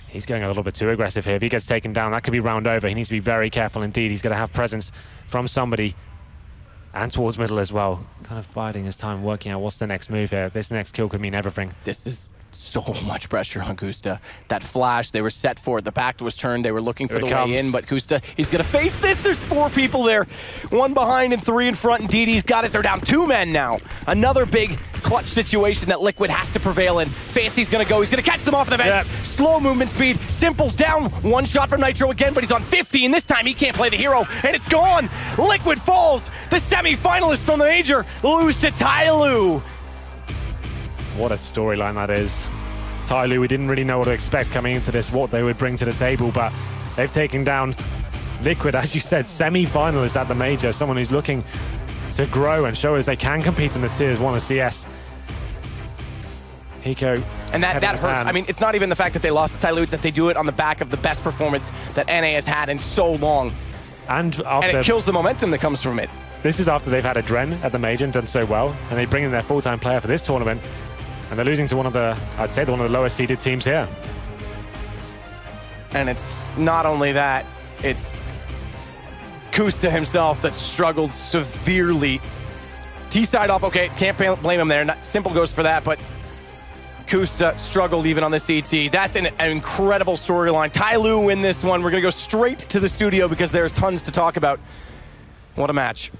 he's going a little bit too aggressive here. If he gets taken down, that could be round over. He needs to be very careful indeed. He's going to have presence from somebody, and towards middle as well. Kind of biding his time, working out what's the next move here. This next kill could mean everything. This is so much pressure on Kusta. That flash, they were set for it. The back was turned. They were looking for the way in, but Kusta, he's going to face this. There's 4 people there. 1 behind and 3 in front, and DD's got it. They're down 2 men now. Another big clutch situation that Liquid has to prevail in. Fancy's going to go. He's going to catch them off the bench. Yep. Slow movement speed. Simple's down. 1 shot from Nitro again, but he's on 50, and this time he can't play the hero, and it's gone. Liquid falls. The semi-finalists from the major lose to Tyloo. What a storyline that is. Tyloo, we didn't really know what to expect coming into this, what they would bring to the table, but they've taken down Liquid, as you said, semi-finalists at the major, someone who's looking to grow and show us they can compete in the Tiers 1 of CS. Hiko. And that hurts. I mean, it's not even the fact that they lost to Tyloo, it's that they do it on the back of the best performance that NA has had in so long. And it kills the momentum that comes from it. This is after they've had a Dren at the major and done so well, and they bring in their full-time player for this tournament, and they're losing to one of the, I'd say, one of the lowest seeded teams here. And it's not only that, it's Kusta himself that struggled severely. T-side up, okay, can't blame him there. Simple goes for that, but Kusta struggled even on the CT. That's an incredible storyline. Tyloo win this one. We're going to go straight to the studio because there's tons to talk about. What a match.